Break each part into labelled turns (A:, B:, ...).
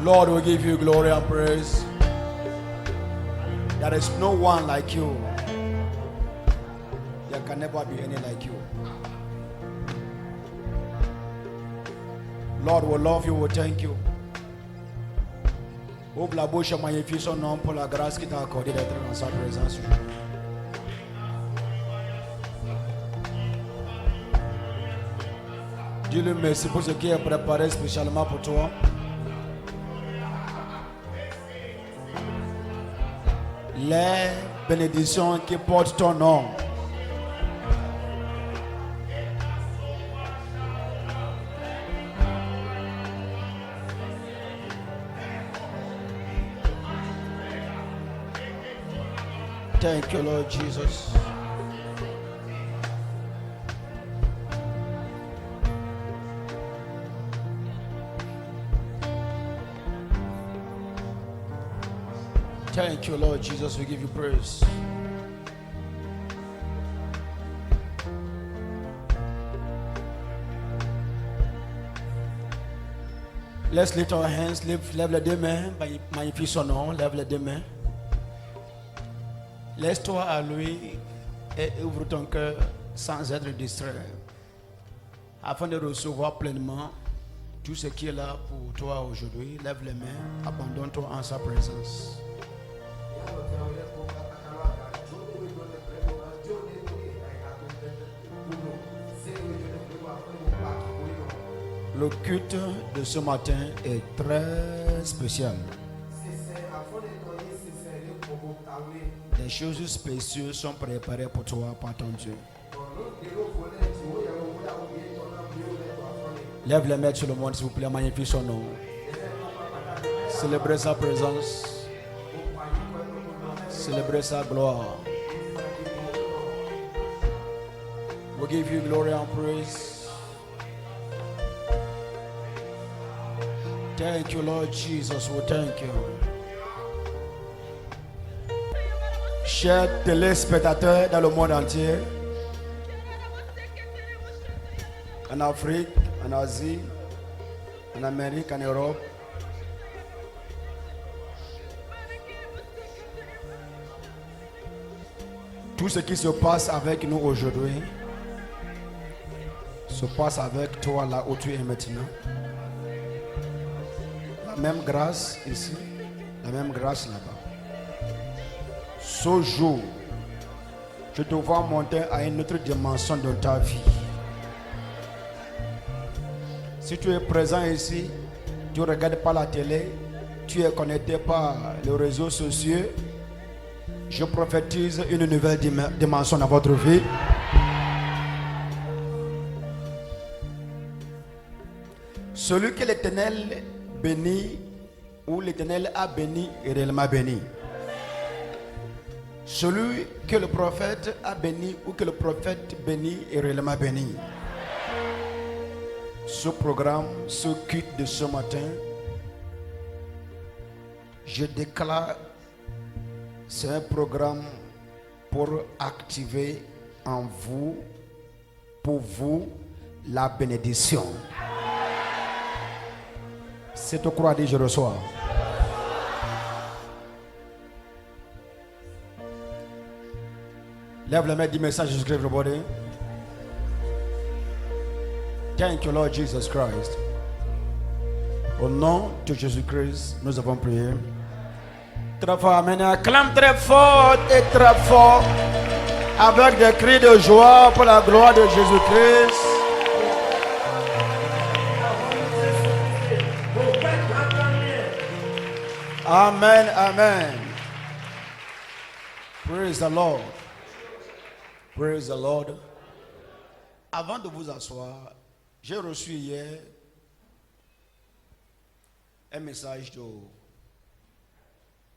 A: Lord, we give you glory and praise. There is no one like you. There can never be any like you. Lord, we love you, we thank you. Ouvre la bouche et magnifie son nom pour la grâce qui t'a accordé d'être dans sa présence. Dis-lui merci pour ce qui est préparé spécialement pour toi. Les bénédictions qui portent ton nom. Thank you, Lord Jesus. Thank you, Lord Jesus. We give you praise. Let's lift our hands. Lève les deux mains. Magnifie son nom. Lève les deux mains. Laisse-toi à lui et ouvre ton cœur sans être distrait, afin de recevoir pleinement tout ce qui est là pour toi aujourd'hui. Lève les mains, abandonne-toi en sa présence. Le culte de ce matin est très spécial. Des choses spécieuses sont préparées pour toi par ton Dieu. Lève les mains sur le monde, s'il vous plaît, magnifie son nom. Célébrez sa présence. Célébrez sa gloire. We give you glory and praise. Thank you, Lord Jesus. We thank you. Chers téléspectateurs dans le monde entier, en Afrique, en Asie, en Amérique, en Europe, tout ce qui se passe avec nous aujourd'hui se passe avec toi là où tu es maintenant. La même grâce ici, la même grâce là-bas. Ce jour, je te vois monter à une autre dimension de ta vie. Si tu es présent ici, tu ne regardes pas la télé, tu es connecté par les réseaux sociaux, je prophétise une nouvelle dimension dans votre vie. Celui que l'Éternel bénit ou l'Éternel a béni est réellement béni. Celui que le prophète a béni ou que le prophète bénit est réellement béni. Ce programme, ce culte de ce matin, je déclare, c'est un programme pour activer en vous, pour vous, la bénédiction. Si tu crois, dis je reçois. Lève la main, dis message Jésus-Christ, everybody. Thank you, Lord Jesus Christ. Au nom de Jésus-Christ, nous avons prié. Très fort, amen. Acclame très fort et très fort, avec des cris de joie pour la gloire de Jésus-Christ. Amen, amen. Praise the Lord. Praise the Lord. Avant de vous asseoir, j'ai reçu hier un message de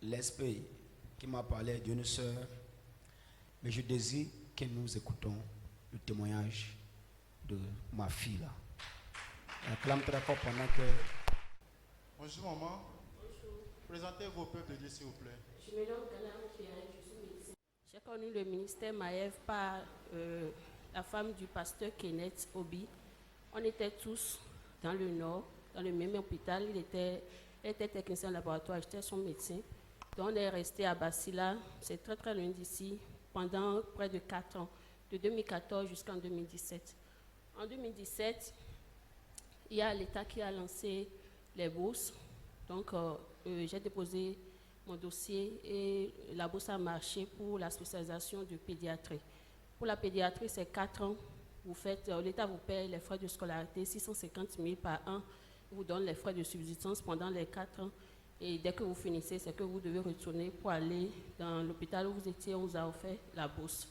A: l'Esprit qui m'a parlé d'une sœur. Mais je désire que nous écoutons le témoignage de ma fille là. Elle acclame très fort pendant que...
B: Bonjour maman.
C: Bonjour.
B: Présentez vos peuples de Dieu s'il vous plaît.
C: Je me nomme Gana Pierre, je suis médecin. J'ai connu le ministère Maëv par la femme du pasteur Kenneth Obi. On était tous dans le nord, dans le même hôpital. Il était Elle était technicienne laboratoire, j'étais son médecin. Donc on est resté à Basila, c'est très très loin d'ici, pendant près de 4 ans, de 2014 jusqu'en 2017. En 2017, il y a l'État qui a lancé les bourses. Donc j'ai déposé mon dossier et la bourse a marché pour la spécialisation de pédiatrie. Pour la pédiatrie, c'est 4 ans. L'État vous paye les frais de scolarité, 650 000 par an. Il vous donne les frais de subsistance pendant les 4 ans. Et dès que vous finissez, c'est que vous devez retourner pour aller dans l'hôpital où vous étiez, on vous a offert la bourse.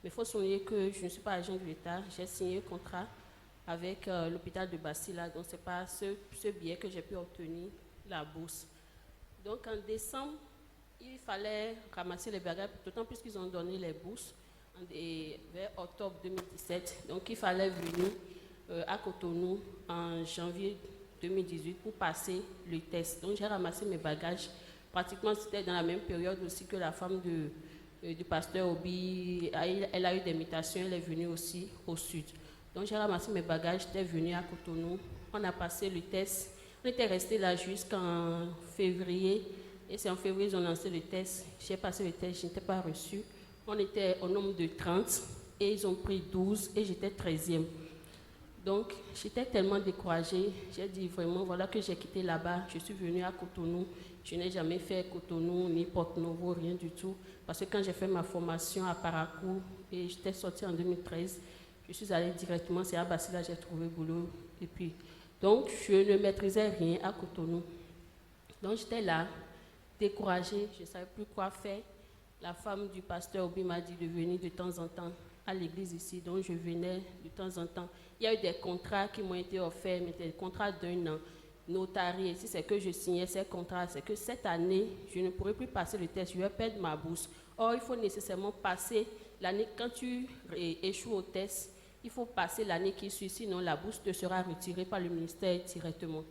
C: Mais il faut souligner que je ne suis pas agent de l'État. J'ai signé un contrat avec l'hôpital de Basila. Donc, ce n'est pas ce billet que j'ai pu obtenir la bourse. Donc, en décembre, il fallait ramasser les bagages, d'autant plus qu'ils ont donné les bourses vers octobre 2017. Donc, il fallait venir à Cotonou en janvier 2018 pour passer le test. Donc, j'ai ramassé mes bagages. Pratiquement, c'était dans la même période aussi que la femme du pasteur Obi. Elle a eu des mutations, elle est venue aussi au sud. Donc, j'ai ramassé mes bagages, j'étais venue à Cotonou. On a passé le test. On était resté là jusqu'en février. Et c'est en février qu'ils ont lancé le test. J'ai passé le test, je n'étais pas reçue. On était au nombre de 30 et ils ont pris 12 et j'étais 13e. Donc, j'étais tellement découragée. J'ai dit vraiment, voilà que j'ai quitté là-bas. Je suis venue à Cotonou. Je n'ai jamais fait Cotonou ni Porto-Novo, rien du tout. Parce que quand j'ai fait ma formation à Parakou et j'étais sortie en 2013, je suis allée directement, c'est à Basila, j'ai trouvé boulot. Et puis, donc, je ne maîtrisais rien à Cotonou. Donc, j'étais là, découragée, je ne savais plus quoi faire. La femme du pasteur Obi m'a dit de venir de temps en temps à l'église ici, donc je venais de temps en temps. Il y a eu des contrats qui m'ont été offerts, mais des contrats d'1 an, notariés. Si c'est que je signais ces contrats, c'est que cette année, je ne pourrai plus passer le test, je vais perdre ma bourse. Or, il faut nécessairement passer l'année, quand tu échoues au test, il faut passer l'année qui suit, sinon la bourse te sera retirée par le ministère directement.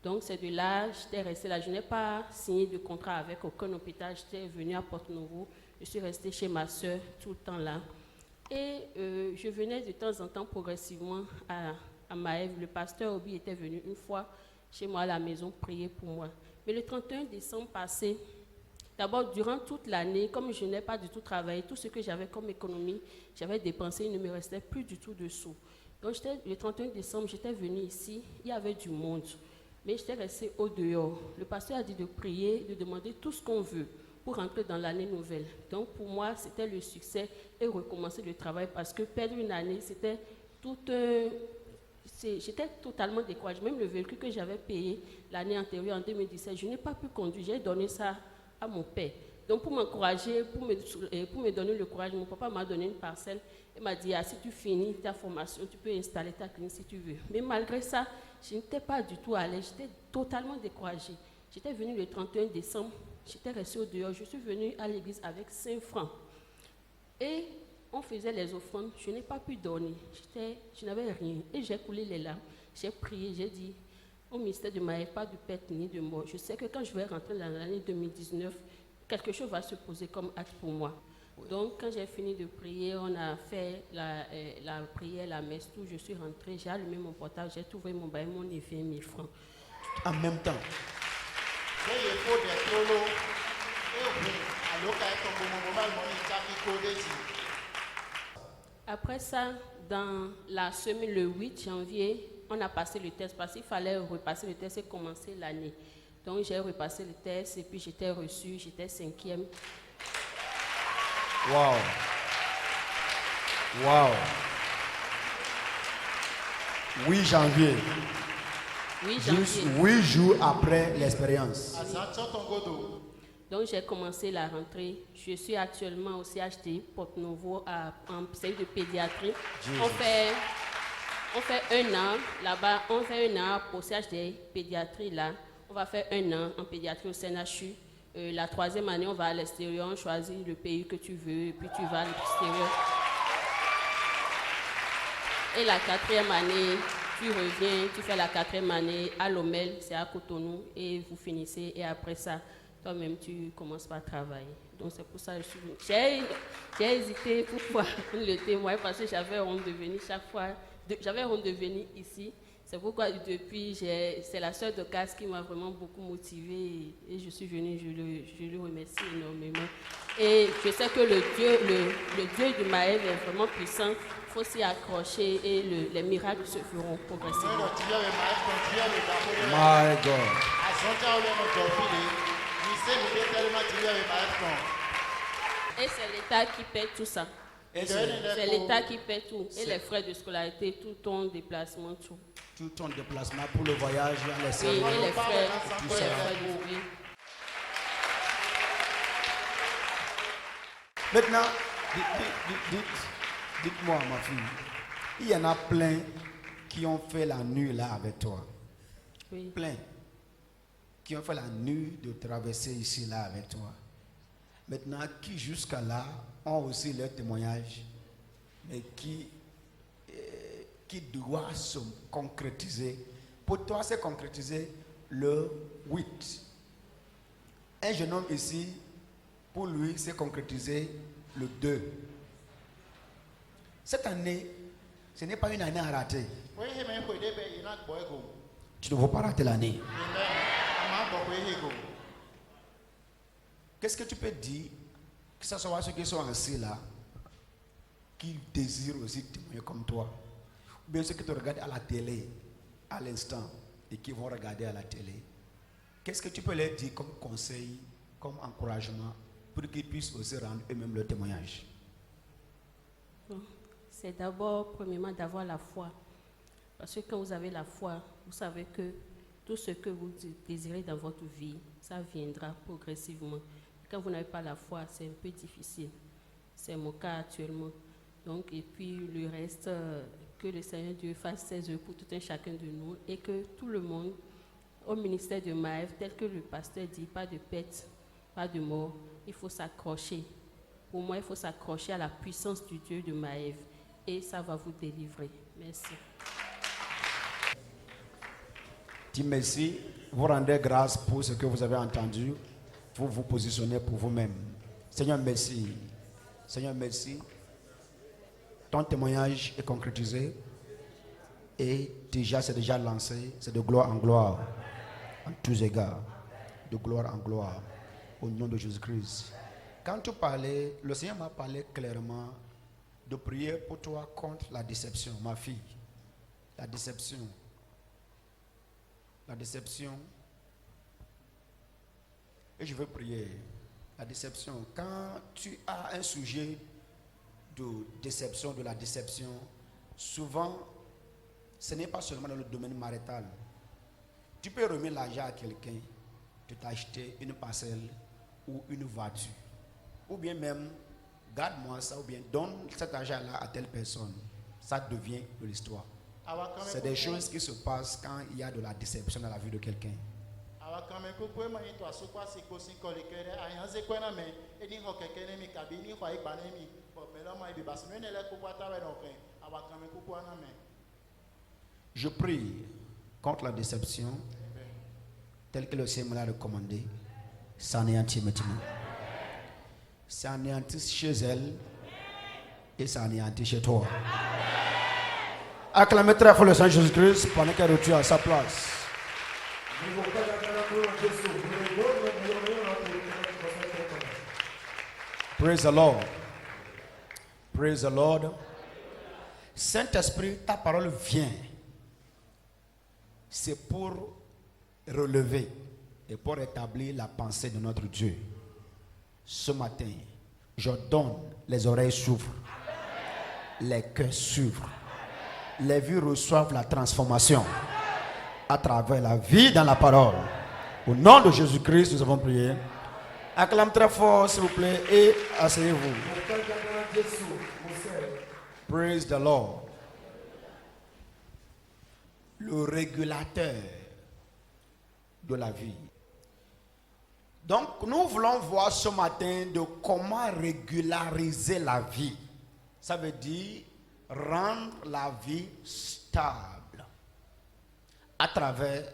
C: Donc, c'est de là, j'étais restée là. Je n'ai pas signé de contrat avec aucun hôpital. J'étais venue à Porto-Novo. Je suis restée chez ma soeur tout le temps là. Et je venais de temps en temps progressivement à Maëv. Le pasteur Obi était venu une fois chez moi à la maison prier pour moi. Mais le 31 décembre passé, d'abord, durant toute l'année, comme je n'ai pas du tout travaillé, tout ce que j'avais comme économie, j'avais dépensé, il ne me restait plus du tout de sous. Donc, le 31 décembre, j'étais venue ici, il y avait du monde. Mais j'étais restée au dehors. Le pasteur a dit de prier, de demander tout ce qu'on veut pour rentrer dans l'année nouvelle. Donc pour moi, c'était le succès et recommencer le travail parce que perdre une année, c'était tout j'étais totalement découragée. Même le véhicule que j'avais payé l'année antérieure, en 2017, je n'ai pas pu conduire. J'ai donné ça à mon père. Donc pour m'encourager, pour me donner le courage, mon papa m'a donné une parcelle. Il m'a dit, si tu finis ta formation, tu peux installer ta clinique si tu veux. Mais malgré ça, je n'étais pas du tout à l'aise, j'étais totalement découragée. J'étais venue le 31 décembre, j'étais restée au dehors, je suis venue à l'église avec 5 francs. Et on faisait les offrandes, je n'ai pas pu dormir, je n'avais rien. Et j'ai coulé les larmes, j'ai prié, j'ai dit, au ministère de Maëv, pas de perte ni de mort. Je sais que quand je vais rentrer dans l'année 2019, quelque chose va se poser comme acte pour moi. Donc, quand j'ai fini de prier, on a fait la prière, la messe, tout. Je suis rentrée, j'ai allumé mon portable, j'ai trouvé mon bail, mon 20 000 francs.
A: En même temps.
C: Après ça, dans la semaine, le 8 janvier, on a passé le test parce qu'il fallait repasser le test et commencer l'année. Donc, j'ai repassé le test et puis j'étais reçue, j'étais 5e.
A: Wow. Wow. 8 janvier.
C: 8 janvier.
A: Juste 8 jours après l'expérience.
C: Donc j'ai commencé la rentrée. Je suis actuellement au CHD Porto-Novo en service de pédiatrie. On fait 1 an là-bas. On fait 1 an pour CHD pédiatrie là. On va faire 1 an en pédiatrie au CNHU. La 3e année, on va à l'extérieur, on choisit le pays que tu veux, et puis tu vas à l'extérieur. Et la 4e année, tu reviens, tu fais la 4e année à Lomel, c'est à Cotonou, et vous finissez, et après ça, toi-même, tu commences par travailler. Donc c'est pour ça que j'ai hésité pour pouvoir le témoigner, parce que j'avais honte de venir chaque fois, j'avais honte de venir ici. C'est pourquoi depuis, c'est la sœur de Casse qui m'a vraiment beaucoup motivée et je suis venue, je le remercie énormément. Et je sais que le Dieu du Maëv est vraiment puissant, il faut s'y accrocher et les miracles se feront progressivement.
A: My God.
C: Et c'est l'État qui paie tout ça. C'est l'État qui paie tout. Et les frais de scolarité, tout ton déplacement, tout.
A: Tout ton déplacement pour le voyage, les
C: Oui,
A: services,
C: et les frais,
A: tout
C: pour les
A: ça.
C: frais de vie.
A: Maintenant, dites-moi, ma fille, il y en a plein qui ont fait la nuit là avec toi.
C: Oui.
A: Plein. Qui ont fait la nuit de traverser ici là avec toi. Maintenant, qui jusqu'à là ont aussi leur témoignage, mais qui doit se concrétiser. Pour toi, c'est concrétisé le 8. Un jeune homme ici, pour lui, c'est concrétisé le 2. Cette année, ce n'est pas une année à rater. Tu ne veux pas rater l'année. Qu'est-ce que tu peux dire, que ce soit ceux qui sont assis là, qui désirent aussi témoigner comme toi, ou bien ceux qui te regardent à la télé à l'instant et qui vont regarder à la télé? Qu'est-ce que tu peux leur dire comme conseil, comme encouragement, pour qu'ils puissent aussi rendre eux-mêmes leur témoignage?
C: C'est d'abord, premièrement, d'avoir la foi. Parce que quand vous avez la foi, vous savez que tout ce que vous désirez dans votre vie, ça viendra progressivement. Quand vous n'avez pas la foi, c'est un peu difficile. C'est mon cas actuellement. Donc, et puis le reste, que le Seigneur Dieu fasse ses œuvres pour tout un chacun de nous et que tout le monde, au ministère de Maëv, tel que le pasteur dit, pas de pète, pas de mort, il faut s'accrocher. Pour moi, il faut s'accrocher à la puissance du Dieu de Maëv et ça va vous délivrer. Merci.
A: Dis merci, vous rendez grâce pour ce que vous avez entendu, vous vous positionnez pour vous-même. Seigneur, merci. Seigneur, merci. Ton témoignage est concrétisé et c'est déjà lancé. C'est de gloire en gloire, en tous égards, de gloire en gloire, au nom de Jésus-Christ. Quand tu parlais, le Seigneur m'a parlé clairement de prier pour toi contre la déception, ma fille. La déception. La déception. Et je veux prier. La déception. Quand tu as un sujet de déception, de la déception, souvent, ce n'est pas seulement dans le domaine marital. Tu peux remettre l'argent à quelqu'un de t'acheter une parcelle ou une voiture. Ou bien même, garde-moi ça, ou bien donne cet argent-là à telle personne. Ça devient de l'histoire. C'est des choses qui se passent quand il y a de la déception dans la vie de quelqu'un. Je prie contre la déception, telle que le Seigneur me l'a recommandé. S'anéantit maintenant. S'anéantit chez elle et s'anéantit chez toi. Acclamez très fort le Seigneur Jésus-Christ pendant qu'elle retire à sa place. Praise the Lord. Praise the Lord. Saint-Esprit, ta parole vient. C'est pour relever et pour établir la pensée de notre Dieu. Ce matin, j'ordonne, les oreilles s'ouvrent, les cœurs s'ouvrent, les vies reçoivent la transformation à travers la vie dans la parole. Au nom de Jésus-Christ, nous avons prié. Acclame très fort, s'il vous plaît, et asseyez-vous. Praise the Lord. Le régulateur de la vie. Donc, nous voulons voir ce matin de comment régulariser la vie. Ça veut dire rendre la vie stable à travers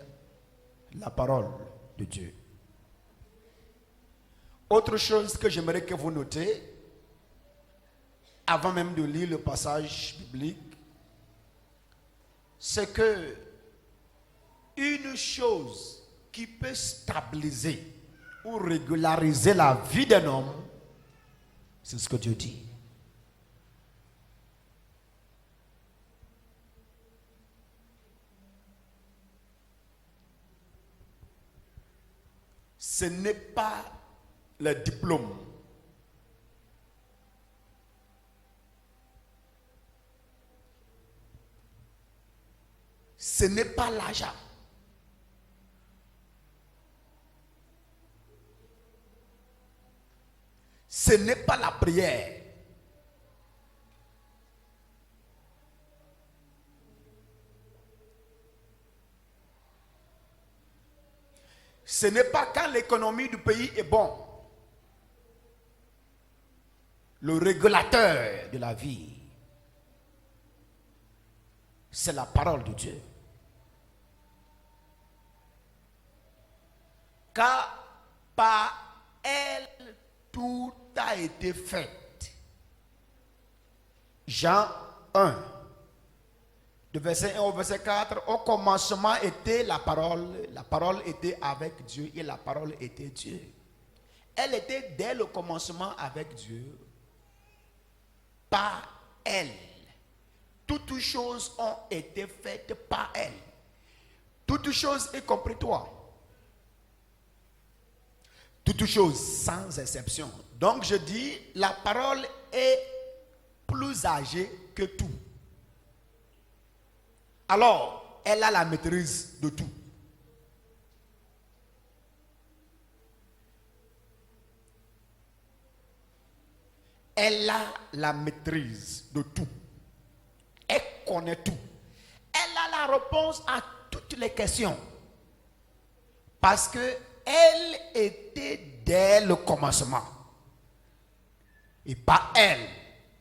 A: la parole de Dieu. Autre chose que j'aimerais que vous notez, avant même de lire le passage biblique, c'est que une chose qui peut stabiliser ou régulariser la vie d'un homme, c'est ce que Dieu dit. Ce n'est pas le diplôme. Ce n'est pas l'argent. Ce n'est pas la prière. Ce n'est pas quand l'économie du pays est bon. Le régulateur de la vie, c'est la parole de Dieu. Car par elle, tout a été fait. Jean 1, de verset 1 au verset 4, au commencement était la parole était avec Dieu et la parole était Dieu. Elle était dès le commencement avec Dieu, par elle. Toutes choses ont été faites par elle. Toutes choses, y compris toi. Toutes choses, sans exception. Donc je dis, la parole est plus âgée que tout. Alors, elle a la maîtrise de tout. Elle a la maîtrise de tout. Elle connaît tout. Elle a la réponse à toutes les questions. Parce que elle était dès le commencement. Et par elle,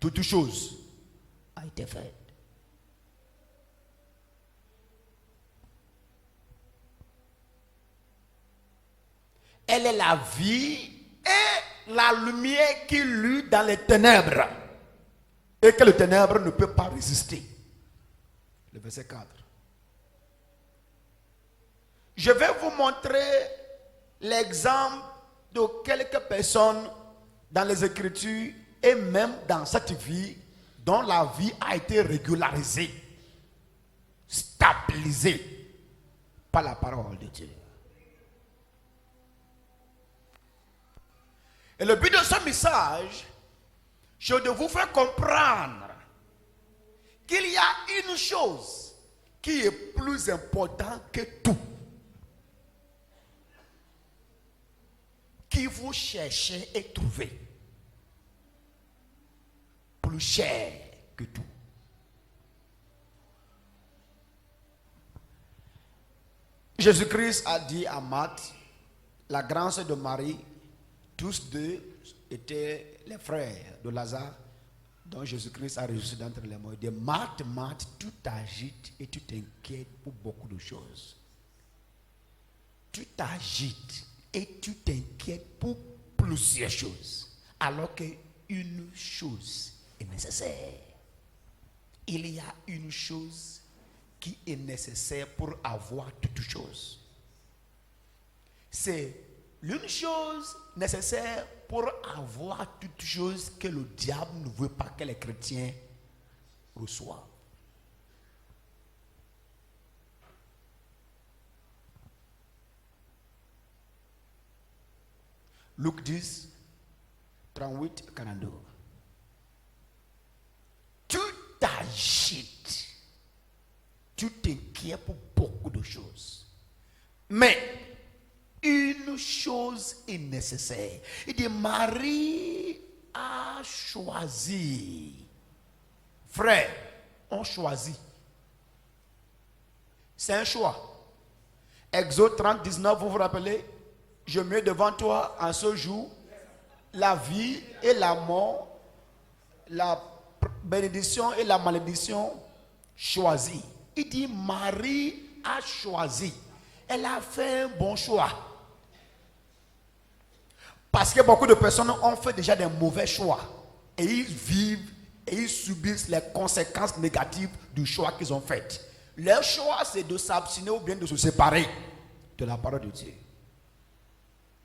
A: toute chose a été faite. Elle est la vie et la lumière qui luit dans les ténèbres. Et que le ténèbre ne peut pas résister. Le verset 4. Je vais vous montrer l'exemple de quelques personnes dans les Écritures et même dans cette vie dont la vie a été régularisée, stabilisée par la parole de Dieu. Et le but de ce message, c'est de vous faire comprendre qu'il y a une chose qui est plus importante que tout, qui vous cherchez et trouvez, plus cher que tout. Jésus-Christ a dit à Marthe, la grande sœur de Marie, tous deux étaient les frères de Lazare, dont Jésus-Christ a ressuscité d'entre les morts. Il dit, Marthe, Marthe, tu t'agites et tu t'inquiètes pour beaucoup de choses. Tu t'agites et tu t'inquiètes pour plusieurs choses, alors qu'une chose est nécessaire. Il y a une chose qui est nécessaire pour avoir toute chose. C'est l'une chose nécessaire pour avoir toute chose que le diable ne veut pas que les chrétiens reçoivent. Luc 10, 38, 42. Tu t'agites, tu t'inquiètes pour beaucoup de choses. Mais une chose est nécessaire. Il dit, Marie a choisi. Frère, on choisit. C'est un choix. Exode 30, 19, vous vous rappelez? Je mets devant toi en ce jour la vie et la mort, la bénédiction et la malédiction choisies. Il dit, Marie a choisi. Elle a fait un bon choix. Parce que beaucoup de personnes ont fait déjà des mauvais choix. Et ils vivent et ils subissent les conséquences négatives du choix qu'ils ont fait. Leur choix, c'est de s'abstenir ou bien de se séparer de la parole de Dieu.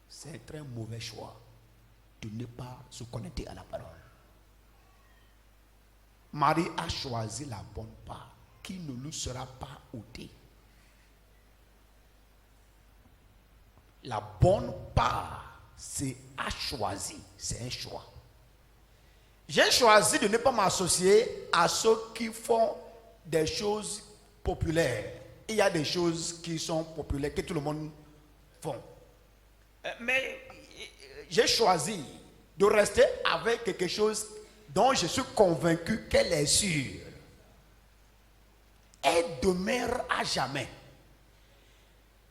A: C'est un très mauvais choix de ne pas se connecter à la parole. Marie a choisi la bonne part qui ne lui sera pas ôtée. La bonne part, c'est à choisir, c'est un choix. J'ai choisi de ne pas m'associer à ceux qui font des choses populaires. Il y a des choses qui sont populaires, que tout le monde fait. Mais j'ai choisi de rester avec quelque chose dont je suis convaincu qu'elle est sûre. Elle demeure à jamais.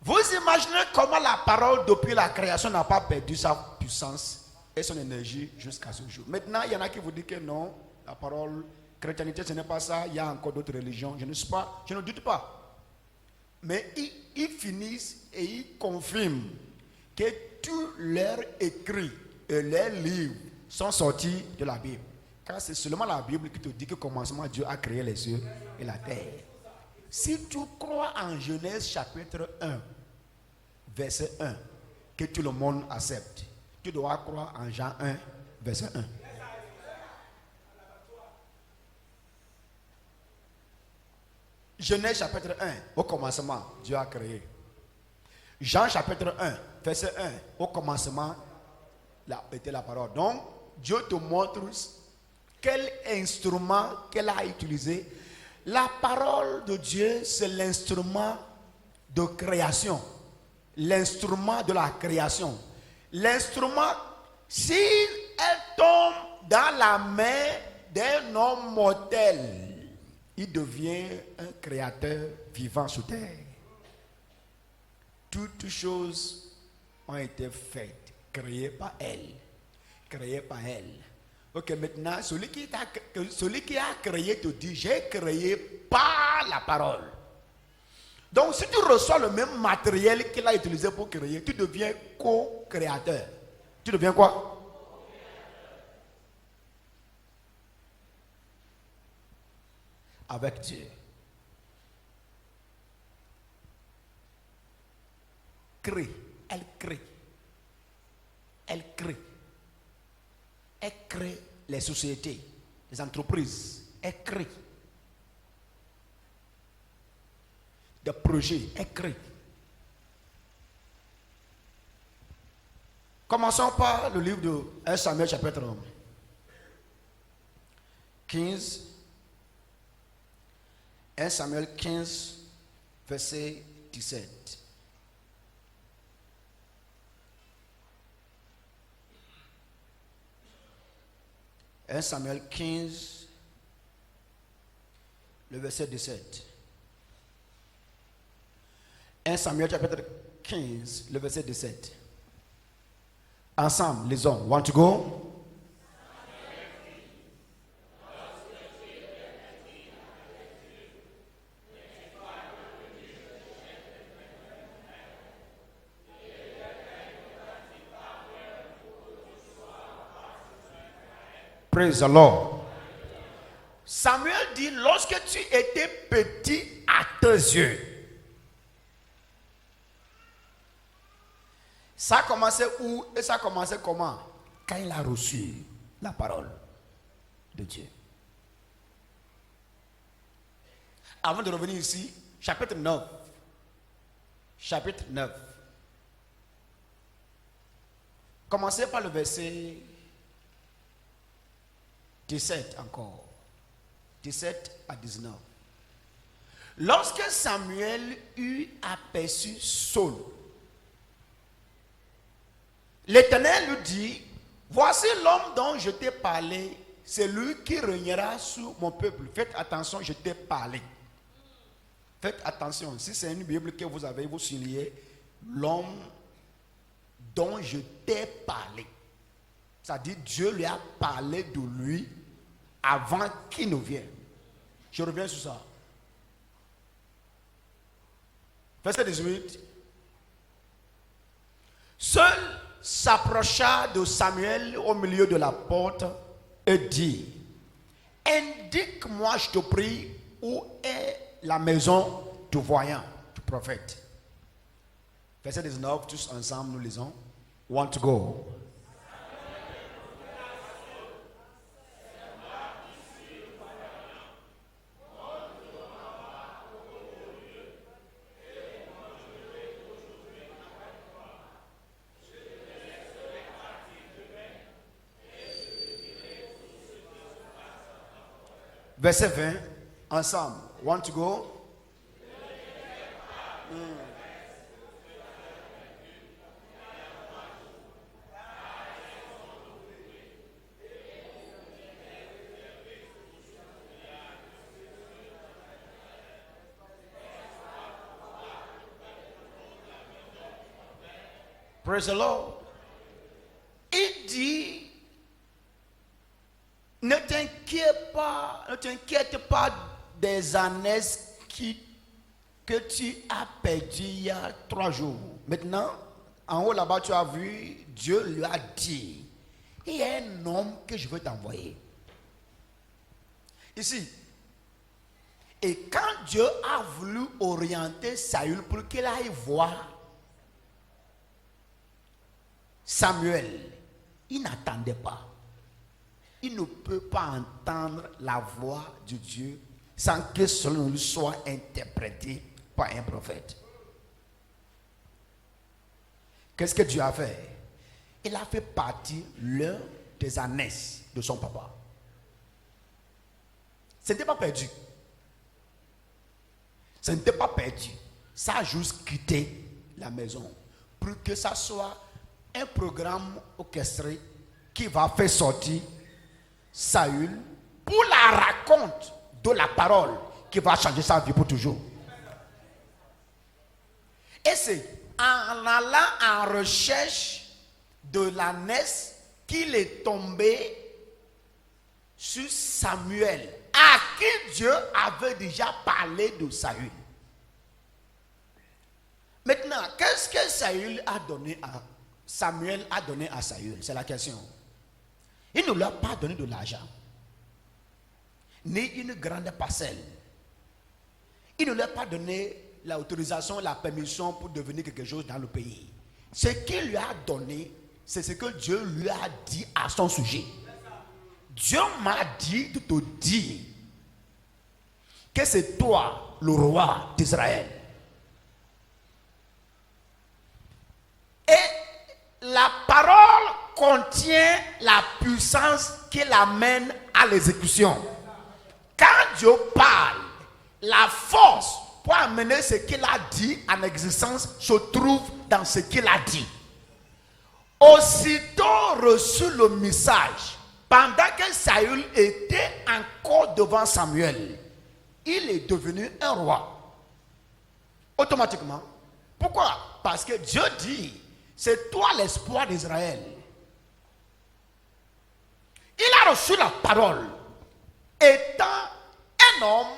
A: Vous imaginez comment la parole depuis la création n'a pas perdu sa puissance et son énergie jusqu'à ce jour. Maintenant, il y en a qui vous disent que non, la parole, chrétienté, ce n'est pas ça, il y a encore d'autres religions. Je ne doute pas. Mais ils finissent et ils confirment que tous leurs écrits et leurs livres sont sortis de la Bible. Car c'est seulement la Bible qui te dit que commencement Dieu a créé les cieux et la terre. Si tu crois en Genèse chapitre 1, verset 1, que tout le monde accepte, tu dois croire en Jean 1, verset 1. Genèse chapitre 1, au commencement, Dieu a créé. Jean chapitre 1, verset 1, au commencement, était la parole. Donc, Dieu te montre quel instrument qu'elle a utilisé. La parole de Dieu, c'est l'instrument de création. L'instrument de la création. L'instrument, si elle tombe dans la main d'un homme mortel, il devient un créateur vivant sur terre. Toutes choses ont été faites, créées par elle. Créées par elle. Ok, maintenant, celui qui a créé te dit, j'ai créé par la parole. Donc, si tu reçois le même matériel qu'il a utilisé pour créer, tu deviens co-créateur. Tu deviens quoi? Avec Dieu. Crée. Elle crée. Elle crée. Elle crée les sociétés, les entreprises. Elle crée des projets. Elle crée. Commençons par le livre de 1 Samuel chapitre 15. 1 Samuel 15, verset 17. 1 Samuel 15, le verset 17. 1 Samuel chapitre 15, le verset 17. Ensemble, les hommes. Want to go? Praise the Lord. Samuel dit, lorsque tu étais petit à tes yeux. Ça a commencé où et ça a commencé comment? Quand il a reçu la parole de Dieu. Avant de revenir ici, chapitre 9. Chapitre 9. Commencez par le verset 17 encore. 17 à 19. Lorsque Samuel eut aperçu Saul, l'Éternel lui dit, voici l'homme dont je t'ai parlé, c'est lui qui régnera sur mon peuple. Faites attention, je t'ai parlé. Faites attention, si c'est une Bible que vous avez, vous signez l'homme dont je t'ai parlé. Ça dit, Dieu lui a parlé de lui avant qu'il ne vienne. Je reviens sur ça. Verset 18. Seul s'approcha de Samuel au milieu de la porte et dit, indique-moi, je te prie, où est la maison du voyant, du prophète. Verset 19, tous ensemble, nous lisons. Want to go. Verset 20, ensemble. Want to go? Praise the Lord. Il dit, ne t'inquiète pas des années que tu as perdues il y a 3 jours. Maintenant, en haut là-bas, tu as vu, Dieu lui a dit, il y a un homme que je veux t'envoyer. Ici. Et quand Dieu a voulu orienter Saül pour qu'il aille voir Samuel, il n'attendait pas. Il ne peut pas entendre la voix de Dieu sans que cela lui soit interprété par un prophète. Qu'est-ce que Dieu a fait? Il a fait partie l'un des ânesse de son papa. Ce n'était pas perdu. Ce n'était pas perdu. Ça a juste quitté la maison pour que ça soit un programme orchestré qui va faire sortir Saül pour la raconte de la parole qui va changer sa vie pour toujours. Et c'est en allant en recherche de l'ânesse qu'il est tombé sur Samuel, à qui Dieu avait déjà parlé de Saül. Maintenant, qu'est-ce que Samuel a donné à Saül? C'est la question. Il ne lui a pas donné de l'argent, ni une grande parcelle. Il ne lui a pas donné l'autorisation, la permission pour devenir quelque chose dans le pays. Ce qu'il lui a donné, c'est ce que Dieu lui a dit à son sujet. Dieu m'a dit de te dire que c'est toi le roi d'Israël. Et la parole contient la puissance qui l'amène à l'exécution. Quand Dieu parle, la force pour amener ce qu'il a dit en existence se trouve dans ce qu'il a dit. Aussitôt reçu le message, pendant que Saül était encore devant Samuel, il est devenu un roi. Automatiquement. Pourquoi? Parce que Dieu dit, c'est toi l'espoir d'Israël. Il a reçu la parole, étant un homme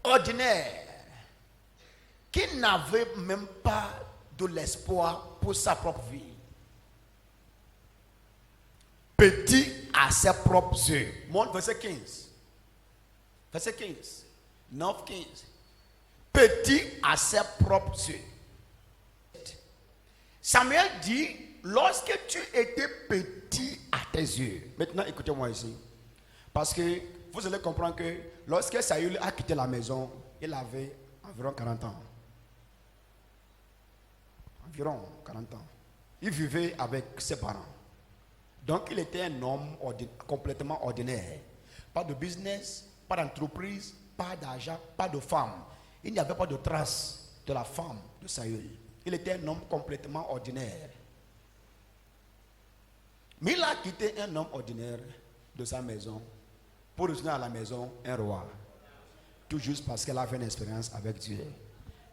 A: ordinaire, qui n'avait même pas de l'espoir pour sa propre vie. Petit à ses propres yeux. Montre verset 15. Verset 15. 9, 15. Petit à ses propres yeux. Samuel dit, lorsque tu étais petit à tes yeux. Maintenant, écoutez-moi ici. Parce que vous allez comprendre que lorsque Saül a quitté la maison, il avait environ 40 ans. Environ 40 ans. Il vivait avec ses parents. Donc, il était un homme complètement ordinaire. Pas de business, pas d'entreprise, pas d'argent, pas de femme. Il n'y avait pas de trace de la femme de Saül. Il était un homme complètement ordinaire. Mais il a quitté un homme ordinaire de sa maison pour revenir à la maison un roi. Tout juste parce qu'elle avait une expérience avec Dieu.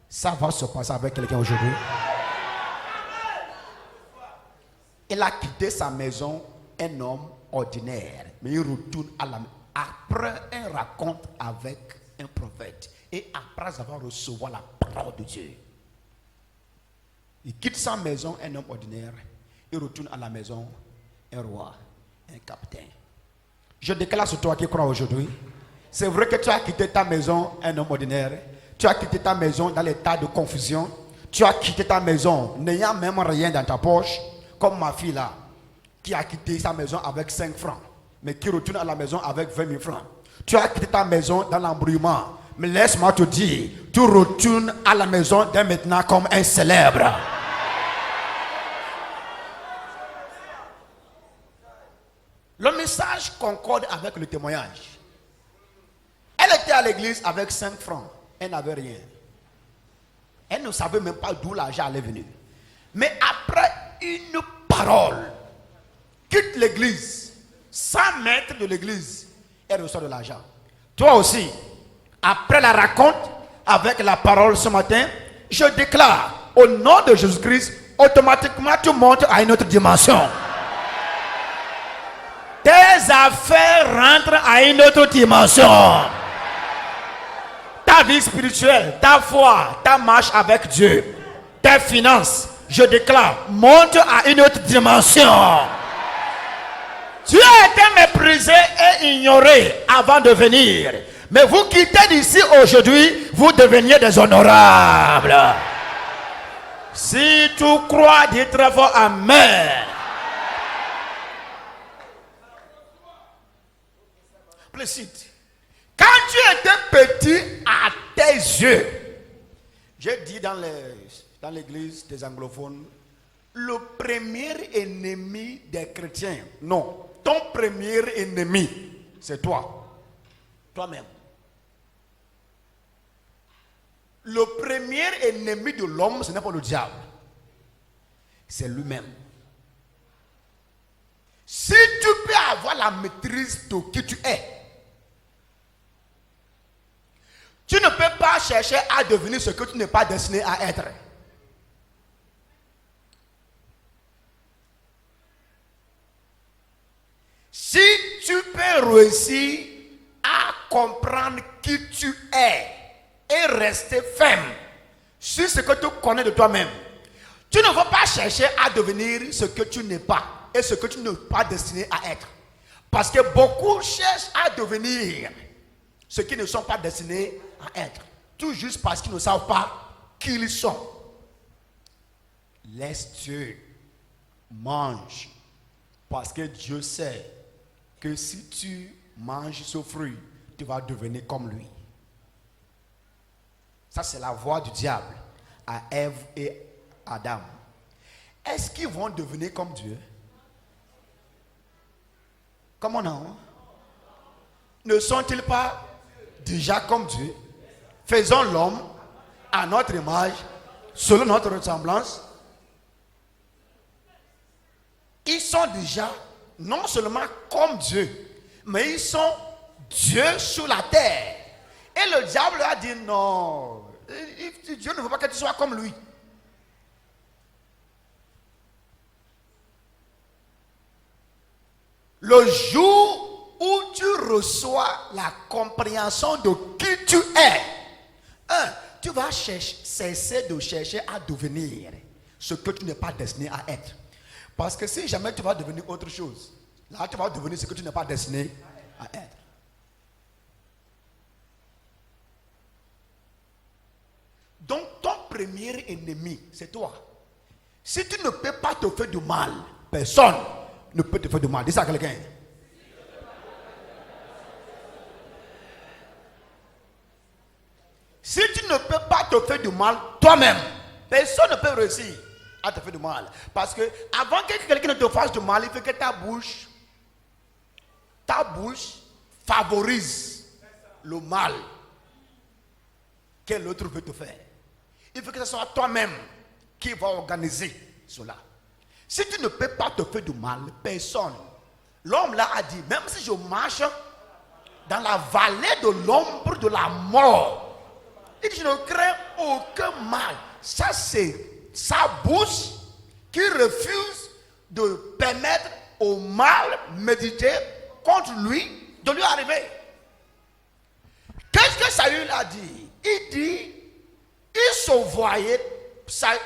A: Ça va se passer avec quelqu'un aujourd'hui. Il a quitté sa maison un homme ordinaire. Mais il retourne à la maison. Après un raconte avec un prophète. Et après avoir reçu la parole de Dieu. Il quitte sa maison un homme ordinaire. Il retourne à la maison un roi, un capitaine. Je déclare sur toi qui crois aujourd'hui. C'est vrai que tu as quitté ta maison un homme ordinaire. Tu as quitté ta maison dans l'état de confusion. Tu as quitté ta maison n'ayant même rien dans ta poche, comme ma fille là, qui a quitté sa maison avec 5 francs, mais qui retourne à la maison avec 20 000 francs. Tu as quitté ta maison dans l'embrouillement. Mais laisse-moi te dire, tu retournes à la maison dès maintenant comme un célèbre. Le message concorde avec le témoignage. Elle était à l'église avec 5 francs. Elle n'avait rien. Elle ne savait même pas d'où l'argent allait venir. Mais après une parole, quitte l'église, 100 mètres de l'église, elle reçoit de l'argent. Toi aussi, après la raconte avec la parole ce matin, je déclare au nom de Jésus-Christ, automatiquement tu montes à une autre dimension. Tes affaires rentrent à une autre dimension. Ta vie spirituelle, ta foi, ta marche avec Dieu, tes finances, je déclare, monte à une autre dimension. Tu as été méprisé et ignoré avant de venir. Mais vous quittez d'ici aujourd'hui, vous deveniez des honorables. Si tu crois, dis très fort Amen. Précise. Quand tu étais petit à tes yeux, j'ai dit dans l'église des anglophones, le premier ennemi des chrétiens, non, ton premier ennemi, c'est toi, toi-même. Le premier ennemi de l'homme, ce n'est pas le diable, c'est lui-même. Si tu peux avoir la maîtrise de qui tu es, tu ne peux pas chercher à devenir ce que tu n'es pas destiné à être. Si tu peux réussir à comprendre qui tu es et rester ferme sur ce que tu connais de toi-même, tu ne vas pas chercher à devenir ce que tu n'es pas et ce que tu n'es pas destiné à être. Parce que beaucoup cherchent à devenir ce qui ne sont pas destinés à être, tout juste parce qu'ils ne savent pas qui ils sont. Laisse Dieu, mange, parce que Dieu sait que si tu manges ce fruit, tu vas devenir comme lui. Ça, c'est la voix du diable à Ève et Adam. Est-ce qu'ils vont devenir comme Dieu? Comment non? Ne sont-ils pas déjà comme Dieu? Faisons l'homme à notre image, selon notre ressemblance. Ils sont déjà non seulement comme Dieu, mais ils sont Dieu sur la terre. Et le diable a dit non, Dieu ne veut pas que tu sois comme lui. Le jour où tu reçois la compréhension de qui tu es, tu vas cesser de chercher à devenir ce que tu n'es pas destiné à être. Parce que si jamais tu vas devenir autre chose, là tu vas devenir ce que tu n'es pas destiné à être. Donc ton premier ennemi, c'est toi. Si tu ne peux pas te faire du mal, personne ne peut te faire du mal. Dis ça à quelqu'un. Si tu ne peux pas te faire du mal toi-même, personne ne peut réussir à te faire du mal. Parce que avant que quelqu'un ne te fasse du mal, il faut que ta bouche favorise le mal que l'autre veut te faire. Il faut que ce soit toi-même qui va organiser cela. Si tu ne peux pas te faire du mal, personne. L'homme là a dit, même si je marche dans la vallée de l'ombre de la mort, il dit, je ne crains aucun mal. Ça, c'est sa bouche qui refuse de permettre au mal médité contre lui de lui arriver. Qu'est-ce que Saül a dit? Il dit, il se voyait,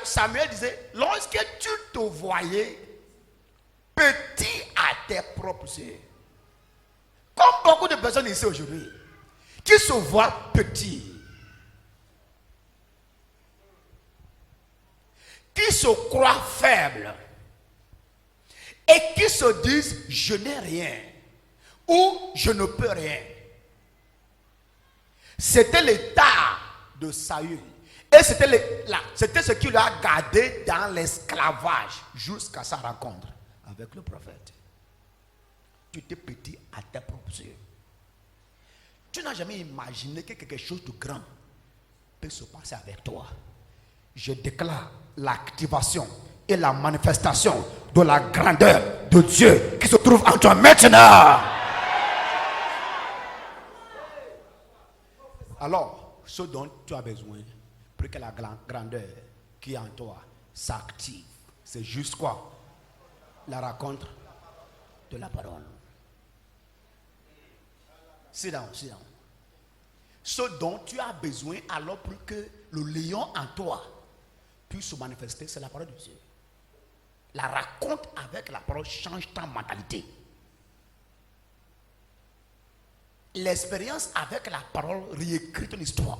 A: Samuel disait, lorsque tu te voyais petit à tes propres yeux, comme beaucoup de personnes ici aujourd'hui, qui se voient petits. se croient faibles et qui se disent je n'ai rien ou je ne peux rien. C'était l'état de Saül. Et c'était ce qui l'a gardé dans l'esclavage jusqu'à sa rencontre avec le prophète. Tu étais petit à tes propres yeux. Tu n'as jamais imaginé que quelque chose de grand peut se passer avec toi. Je déclare l'activation et la manifestation de la grandeur de Dieu qui se trouve en toi maintenant. Alors, ce dont tu as besoin pour que la grandeur qui est en toi s'active, c'est juste quoi? La rencontre de la parole. Sit down, sit down. Ce dont tu as besoin alors pour que le lion en toi puisse se manifester, c'est la parole de Dieu. La rencontre avec la parole change ta mentalité. L'expérience avec la parole réécrit ton histoire.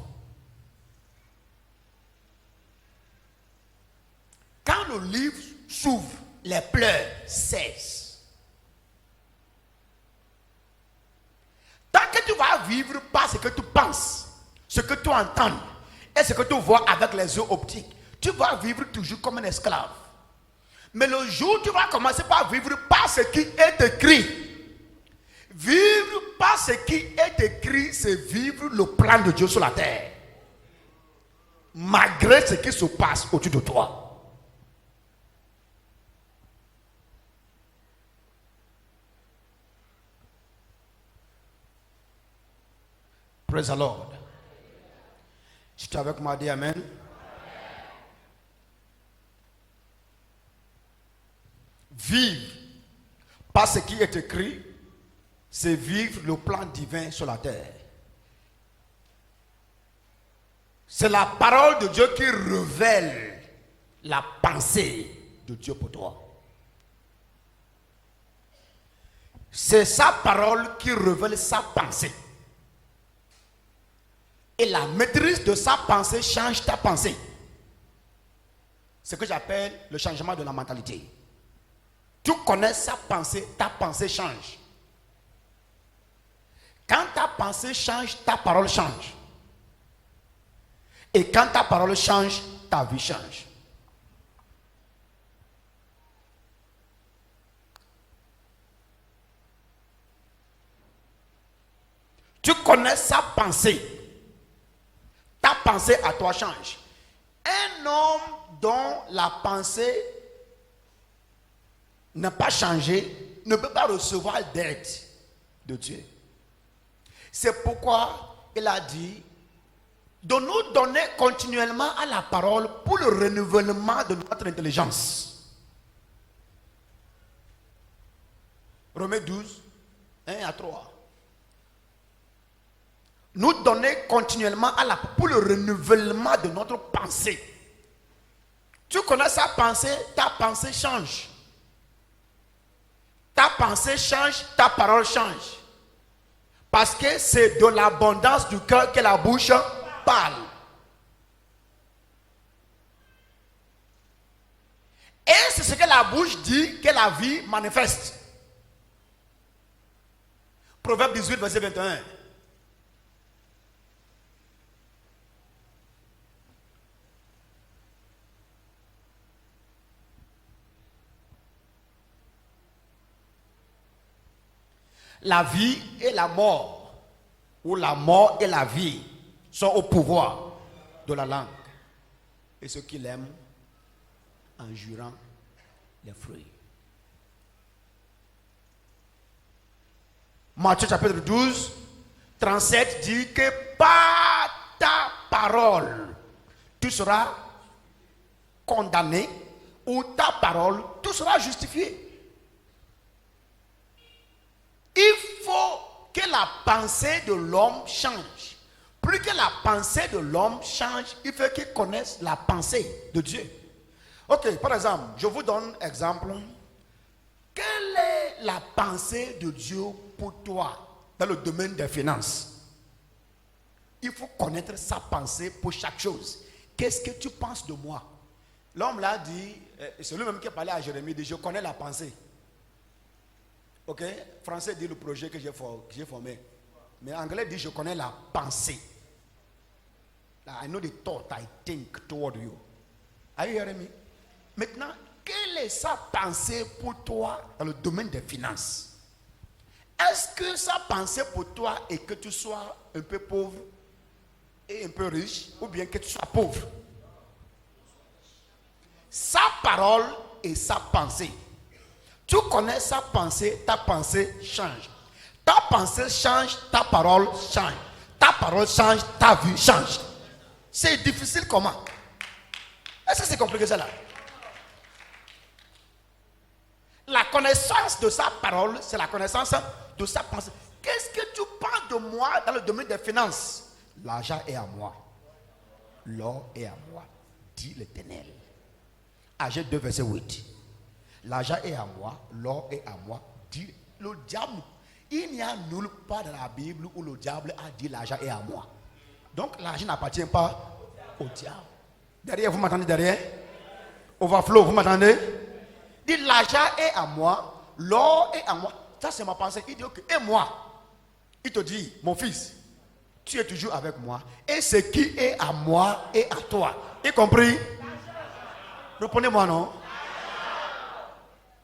A: Quand le livre s'ouvre, les pleurs cessent. Tant que tu vas vivre par ce que tu penses, ce que tu entends et ce que tu vois avec les yeux optiques, tu vas vivre toujours comme un esclave. Mais le jour où tu vas commencer par vivre par ce qui est écrit, vivre par ce qui est écrit, c'est vivre le plan de Dieu sur la terre. Malgré ce qui se passe au-dessus de toi. Praise the Lord. Si tu es avec moi, dis Amen. Vivre par ce qui est écrit, c'est vivre le plan divin sur la terre. C'est la parole de Dieu qui révèle la pensée de Dieu pour toi. C'est sa parole qui révèle sa pensée. Et la maîtrise de sa pensée change ta pensée. C'est ce que j'appelle le changement de la mentalité. Tu connais sa pensée, ta pensée change. Quand ta pensée change, ta parole change. Et quand ta parole change, ta vie change. Tu connais sa pensée. Ta pensée à toi change. Un homme dont la pensée n'a pas changé ne peut pas recevoir d'aide de Dieu. C'est pourquoi il a dit de nous donner continuellement à la parole pour le renouvellement de notre intelligence. Romains 12, 1 à 3. Nous donner continuellement pour le renouvellement de notre pensée. Tu connais sa pensée, ta pensée change. Ta pensée change, ta parole change. Parce que c'est de l'abondance du cœur que la bouche parle. Et c'est ce que la bouche dit que la vie manifeste. Proverbe 18, verset 21. La vie et la mort, ou la mort et la vie, sont au pouvoir de la langue. Et ceux qui l'aiment, en jurant les fruits. Matthieu chapitre 12, 37 dit que par ta parole, tu seras condamné, ou ta parole, tu seras justifié. Il faut que la pensée de l'homme change. Plus que la pensée de l'homme change, il faut qu'il connaisse la pensée de Dieu. Ok, par exemple, je vous donne un exemple. Quelle est la pensée de Dieu pour toi dans le domaine des finances? Il faut connaître sa pensée pour chaque chose. Qu'est-ce que tu penses de moi? L'homme l'a dit, c'est lui-même qui a parlé à Jérémie, il dit, je connais la pensée. Ok? Français dit le projet que j'ai formé. Mais anglais dit, je connais la pensée. I know the thought I think toward you. Are you hearing me? Maintenant, quelle est sa pensée pour toi dans le domaine des finances? Est-ce que sa pensée pour toi est que tu sois un peu pauvre et un peu riche, ou bien que tu sois pauvre? Sa parole et sa pensée. Tu connais sa pensée, ta pensée change. Ta pensée change, ta parole change. Ta parole change, ta vie change. C'est difficile comment? Est-ce que c'est compliqué ça là? La connaissance de sa parole, c'est la connaissance de sa pensée. Qu'est-ce que tu penses de moi dans le domaine des finances? L'argent est à moi. L'or est à moi, dit l'Éternel. Agé 2, verset 8. L'argent est à moi, l'or est à moi, dit le diable. Il n'y a nulle part dans la Bible où le diable a dit l'argent est à moi. Donc l'argent n'appartient pas au diable. Derrière, vous m'entendez derrière? Overflow, vous m'entendez? Dit l'argent est à moi, l'or est à moi. Ça c'est ma pensée. Il dit ok, et moi? Il te dit, mon fils, tu es toujours avec moi. Et ce qui est à moi est à toi. Y compris? Répondez-moi non?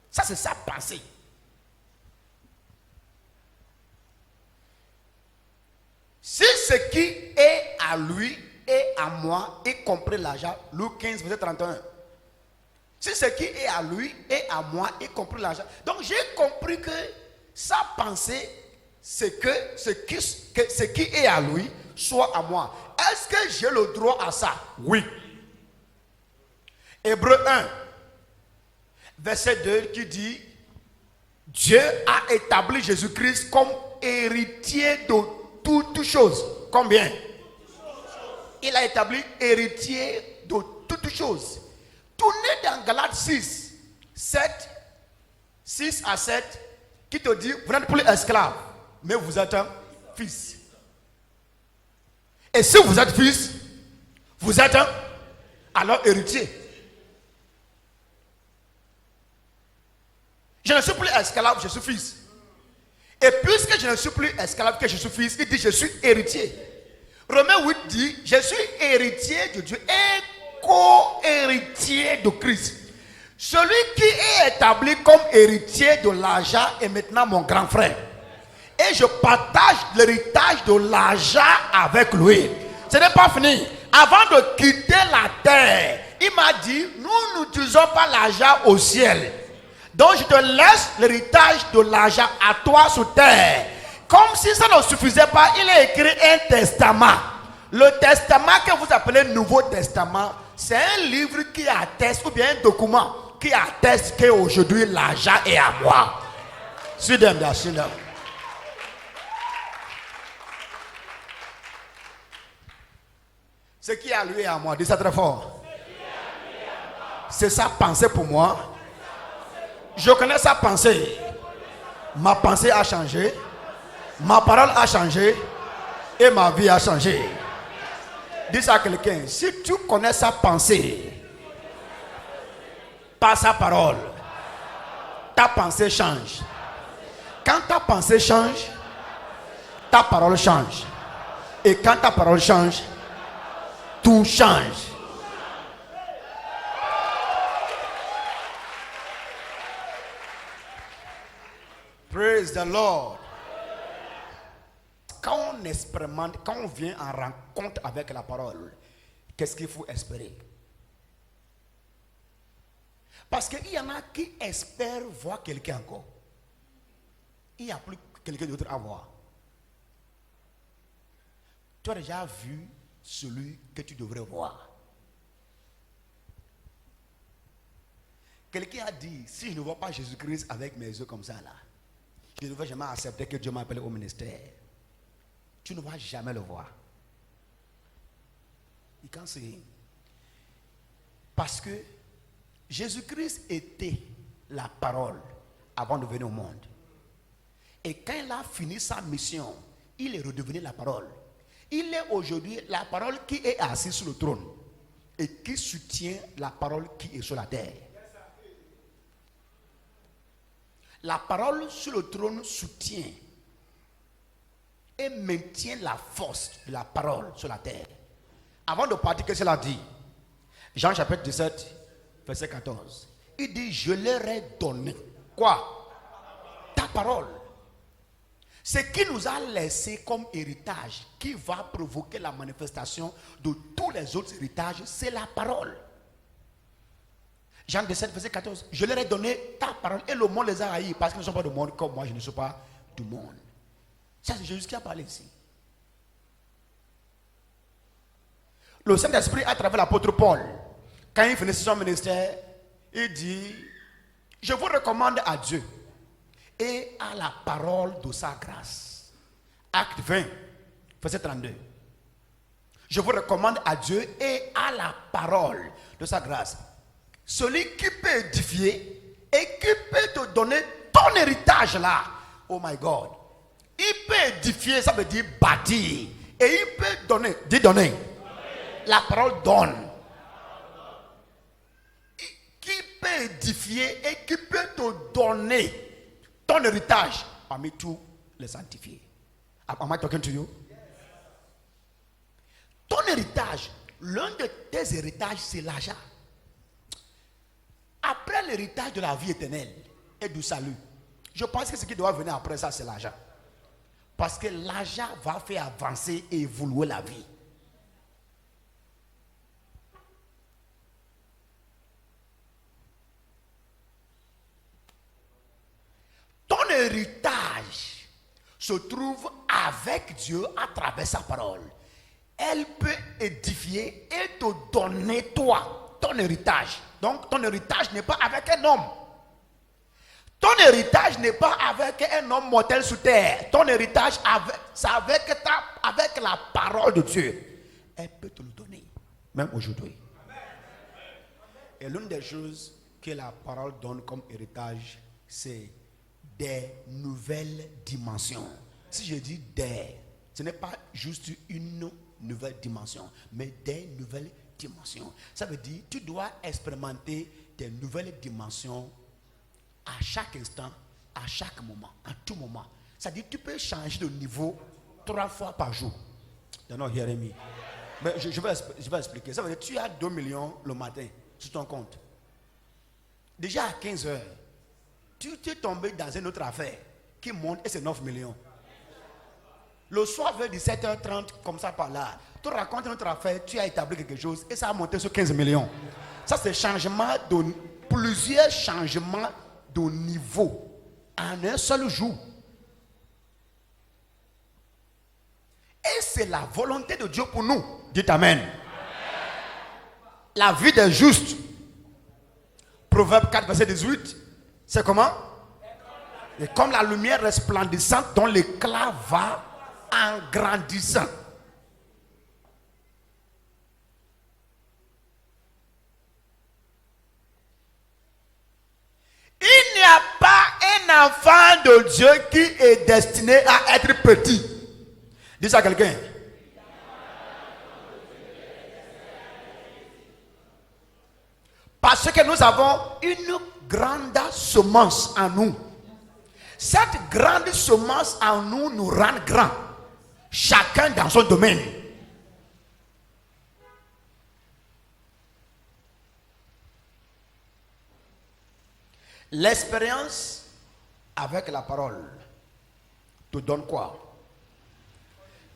A: Ça c'est sa pensée. Si ce qui est à lui est à moi, y compris l'argent, Luc 15, verset 31. Si ce qui est à lui est à moi, y compris l'argent. Donc j'ai compris que sa pensée, c'est que ce qui est à lui soit à moi. Est-ce que j'ai le droit à ça? Oui. Hébreux 1, verset 2 qui dit, Dieu a établi Jésus-Christ comme héritier de toutes choses. Combien? Il a établi héritier de toutes choses. Tournez dans Galates 6, 6 à 7, qui te dit, vous n'êtes plus esclave, mais vous êtes un fils. Et si vous êtes fils, vous êtes alors héritier. Je ne suis plus esclave, je suis fils. Et puisque je ne suis plus esclave, que je suis fils, il dit je suis héritier. Romains 8 dit, je suis héritier de Dieu et co-héritier de Christ. Celui qui est établi comme héritier de l'argent est maintenant mon grand frère. Et je partage l'héritage de l'argent avec lui. Ce n'est pas fini. Avant de quitter la terre, il m'a dit, nous n'utilisons pas l'argent au ciel. Donc je te laisse l'héritage de l'argent à toi sur terre. Comme si ça ne suffisait pas, il a écrit un testament. Le testament que vous appelez Nouveau Testament, c'est un livre qui atteste, ou bien un document qui atteste qu'aujourd'hui l'argent est à moi. Sit down, sit down. Ce qui est à lui et à moi, dis ça très fort. C'est sa pensée pour moi. Je connais sa pensée. Ma pensée a changé. Ma parole a changé. Et ma vie a changé. Dis ça à quelqu'un. Si tu connais sa pensée, par sa parole, ta pensée change. Quand ta pensée change, ta parole change. Et quand ta parole change, tout change. Praise the Lord. Quand on expérimente, quand on vient en rencontre avec la parole, qu'est-ce qu'il faut espérer? Parce qu'il y en a qui espèrent voir quelqu'un encore. Il n'y a plus quelqu'un d'autre à voir. Tu as déjà vu celui que tu devrais voir. Quelqu'un a dit, si je ne vois pas Jésus-Christ avec mes yeux comme ça là, je ne vais jamais accepter que Dieu m'appelle au ministère. Tu ne vas jamais le voir. You can't see him. Parce que Jésus-Christ était la parole avant de venir au monde. Et quand il a fini sa mission, il est redevenu la parole. Il est aujourd'hui la parole qui est assise sur le trône. et qui soutient la parole qui est sur la terre. La parole sur le trône soutient et maintient la force de la parole sur la terre. Avant de partir, qu'est-ce qu'il a dit? Jean chapitre 17, verset 14. Il dit, je leur ai donné. Quoi? Ta parole. Ce qui nous a laissé comme héritage, qui va provoquer la manifestation de tous les autres héritages, c'est la parole. Jean 17, verset 14. Je leur ai donné ta parole et le monde les a haïs parce qu'ils ne sont pas du monde comme moi, je ne suis pas du monde. Ça, c'est Jésus qui a parlé ici. Le Saint-Esprit, à travers l'apôtre Paul, quand il finissait son ministère, il dit, je vous recommande à Dieu et à la parole de sa grâce. Acte 20, verset 32. Je vous recommande à Dieu et à la parole de sa grâce. Celui qui peut édifier et qui peut te donner ton héritage là. Oh my God. Il peut édifier, ça veut dire bâtir. Et il peut donner. Dis donner. La parole donne. Qui peut édifier et qui peut te donner ton héritage parmi tous les sanctifiés. Am I talking to you? Ton héritage, l'un de tes héritages, c'est l'argent. Après l'héritage de la vie éternelle et du salut, je pense que ce qui doit venir après ça, c'est l'argent. Parce que l'argent va faire avancer et évoluer la vie. Ton héritage se trouve avec Dieu à travers sa parole. Elle peut édifier et te donner toi, ton héritage. Donc ton héritage n'est pas avec un homme. Ton héritage n'est pas avec un homme mortel sur terre. Ton héritage, c'est avec la parole de Dieu. Elle peut te le donner, même aujourd'hui. Et l'une des choses que la parole donne comme héritage, c'est des nouvelles dimensions. Si je dis des, ce n'est pas juste une nouvelle dimension, mais des nouvelles dimensions. Ça veut dire tu dois expérimenter des nouvelles dimensions à chaque instant, à chaque moment, à tout moment. Ça veut dire tu peux changer de niveau 3 fois par jour. You're not hearing me. Mais je vais expliquer. Ça veut dire tu as 2 millions le matin sur ton compte. Déjà à 15 heures, tu es tombé dans une autre affaire qui monte et c'est 9 millions. Le soir vers 17h30, comme ça par là, tu racontes une autre affaire, tu as établi quelque chose et ça a monté sur 15 millions. Ça c'est plusieurs changements de niveau en un seul jour. Et c'est la volonté de Dieu pour nous. Dites Amen. Amen. La vie des justes. Proverbe 4, verset 18. C'est comment? Et comme la lumière resplendissante dont l'éclat va en grandissant. Il n'y a pas un enfant de Dieu qui est destiné à être petit. Dis ça à quelqu'un. Parce que nous avons une grande semence en nous. Cette grande semence en nous nous rend grands. Chacun dans son domaine. L'expérience avec la parole te donne quoi?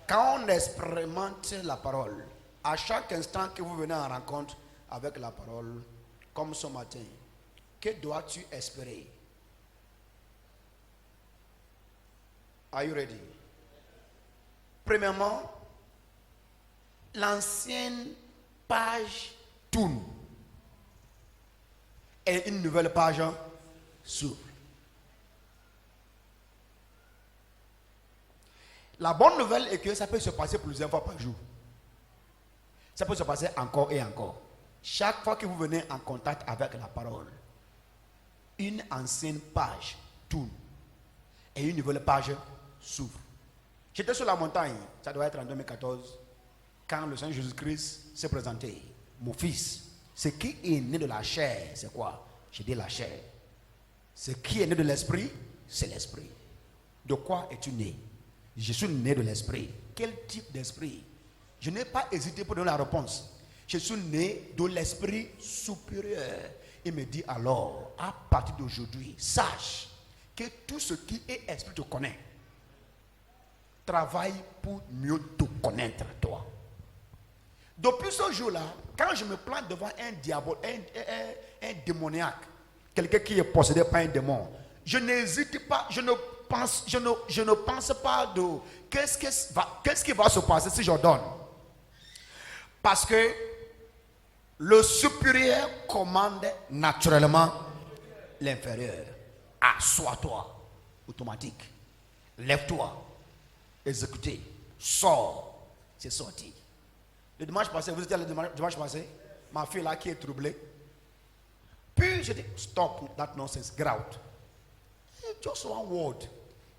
A: Quand on expérimente la parole, à chaque instant que vous venez en rencontre avec la parole, comme ce matin, que dois-tu espérer? Are you ready? Premièrement, l'ancienne page tourne et une nouvelle page s'ouvre. La bonne nouvelle est que ça peut se passer plusieurs fois par jour. Ça peut se passer encore et encore. Chaque fois que vous venez en contact avec la parole, une ancienne page tourne et une nouvelle page s'ouvre. J'étais sur la montagne, ça doit être en 2014, quand le Seigneur Jésus-Christ s'est présenté. mon fils, ce qui est né de la chair, c'est quoi? J'ai dit la chair. Ce qui est né de l'esprit, c'est l'esprit. De quoi es-tu né? Je suis né de l'esprit. Quel type d'esprit? Je n'ai pas hésité pour donner la réponse. Je suis né de l'esprit supérieur. Il me dit alors, à partir d'aujourd'hui, sache que tout ce qui est esprit te connaît. Travaille pour mieux te connaître, toi. Depuis ce jour-là, quand je me plante devant un diable, un démoniaque, quelqu'un qui est possédé par un démon, je n'hésite pas, je ne pense pas de qu'est-ce qui va se passer si j'ordonne. Parce que le supérieur commande naturellement l'inférieur. Assois-toi, automatique. Lève-toi, exécutez, sors, c'est sorti. Le dimanche passé, vous étiez le dimanche passé, ma fille là qui est troublée. Puis je dis, stop that nonsense, get out. Just one word.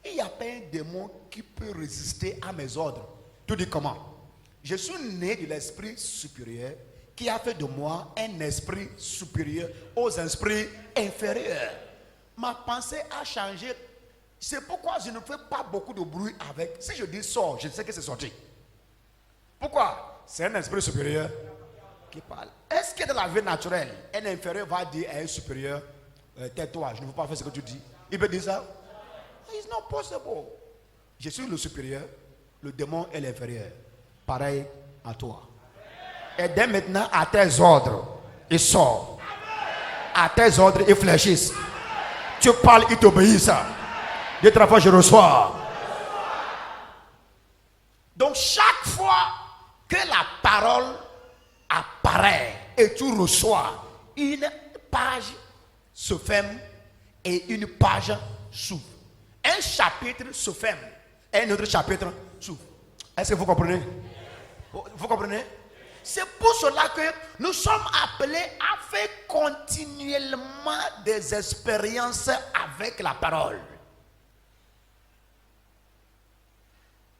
A: Il n'y a pas un démon qui peut résister à mes ordres. Tu dis comment? Je suis né de l'esprit supérieur qui a fait de moi un esprit supérieur aux esprits inférieurs. Ma pensée a changé. C'est pourquoi je ne fais pas beaucoup de bruit avec. Si je dis sors, je sais que c'est sorti. Pourquoi? C'est un esprit supérieur qui parle. Est-ce que dans la vie naturelle, un inférieur va dire à un supérieur, tais-toi, je ne veux pas faire ce que tu dis? Il peut dire ça? It's not possible. Je suis le supérieur, le démon est l'inférieur. Pareil à toi. Et dès maintenant, à tes ordres, il sort. À tes ordres, il fléchisse. Tu parles, il t'obéit. Deux, trois fois, je reçois. Donc, chaque fois que la parole apparaît et tu reçois, une page se ferme et une page s'ouvre. Un chapitre se ferme et un autre chapitre s'ouvre. Est-ce que vous comprenez? Vous comprenez? C'est pour cela que nous sommes appelés à faire continuellement des expériences avec la parole.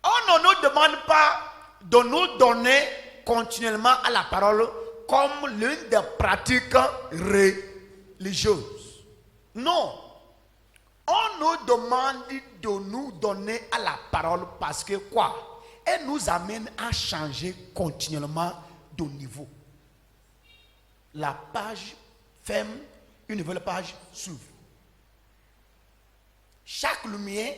A: On ne nous demande pas de nous donner continuellement à la parole comme l'une des pratiques religieuses. Non. On nous demande de nous donner à la parole parce que quoi? Elle nous amène à changer continuellement de niveau. La page ferme, une nouvelle page s'ouvre. Chaque lumière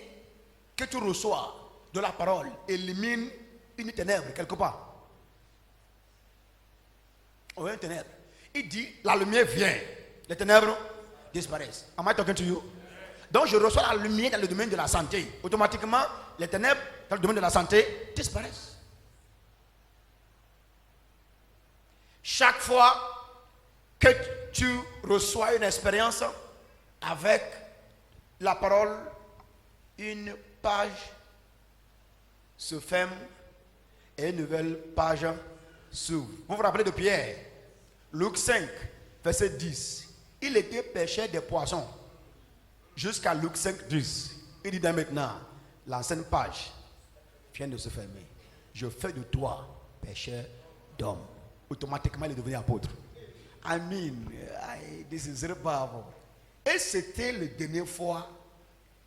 A: que tu reçois de la parole élimine une ténèbre quelque part. Ou une ténèbre. Il dit, la lumière vient, les ténèbres disparaissent. Am I talking to you? Donc je reçois la lumière dans le domaine de la santé. Automatiquement, les ténèbres dans le domaine de la santé disparaissent. Chaque fois que tu reçois une expérience avec la parole, une page se ferme et une nouvelle page s'ouvre. Vous vous rappelez de Pierre? Luc 5, verset 10. Il était pêcheur des poissons. Jusqu'à Luc 5, 10. Il dit maintenant, l'ancienne page vient de se fermer. Je fais de toi pêcheur d'hommes. Automatiquement, il est devenu apôtre. I mean, this is very powerful. Et c'était la dernière fois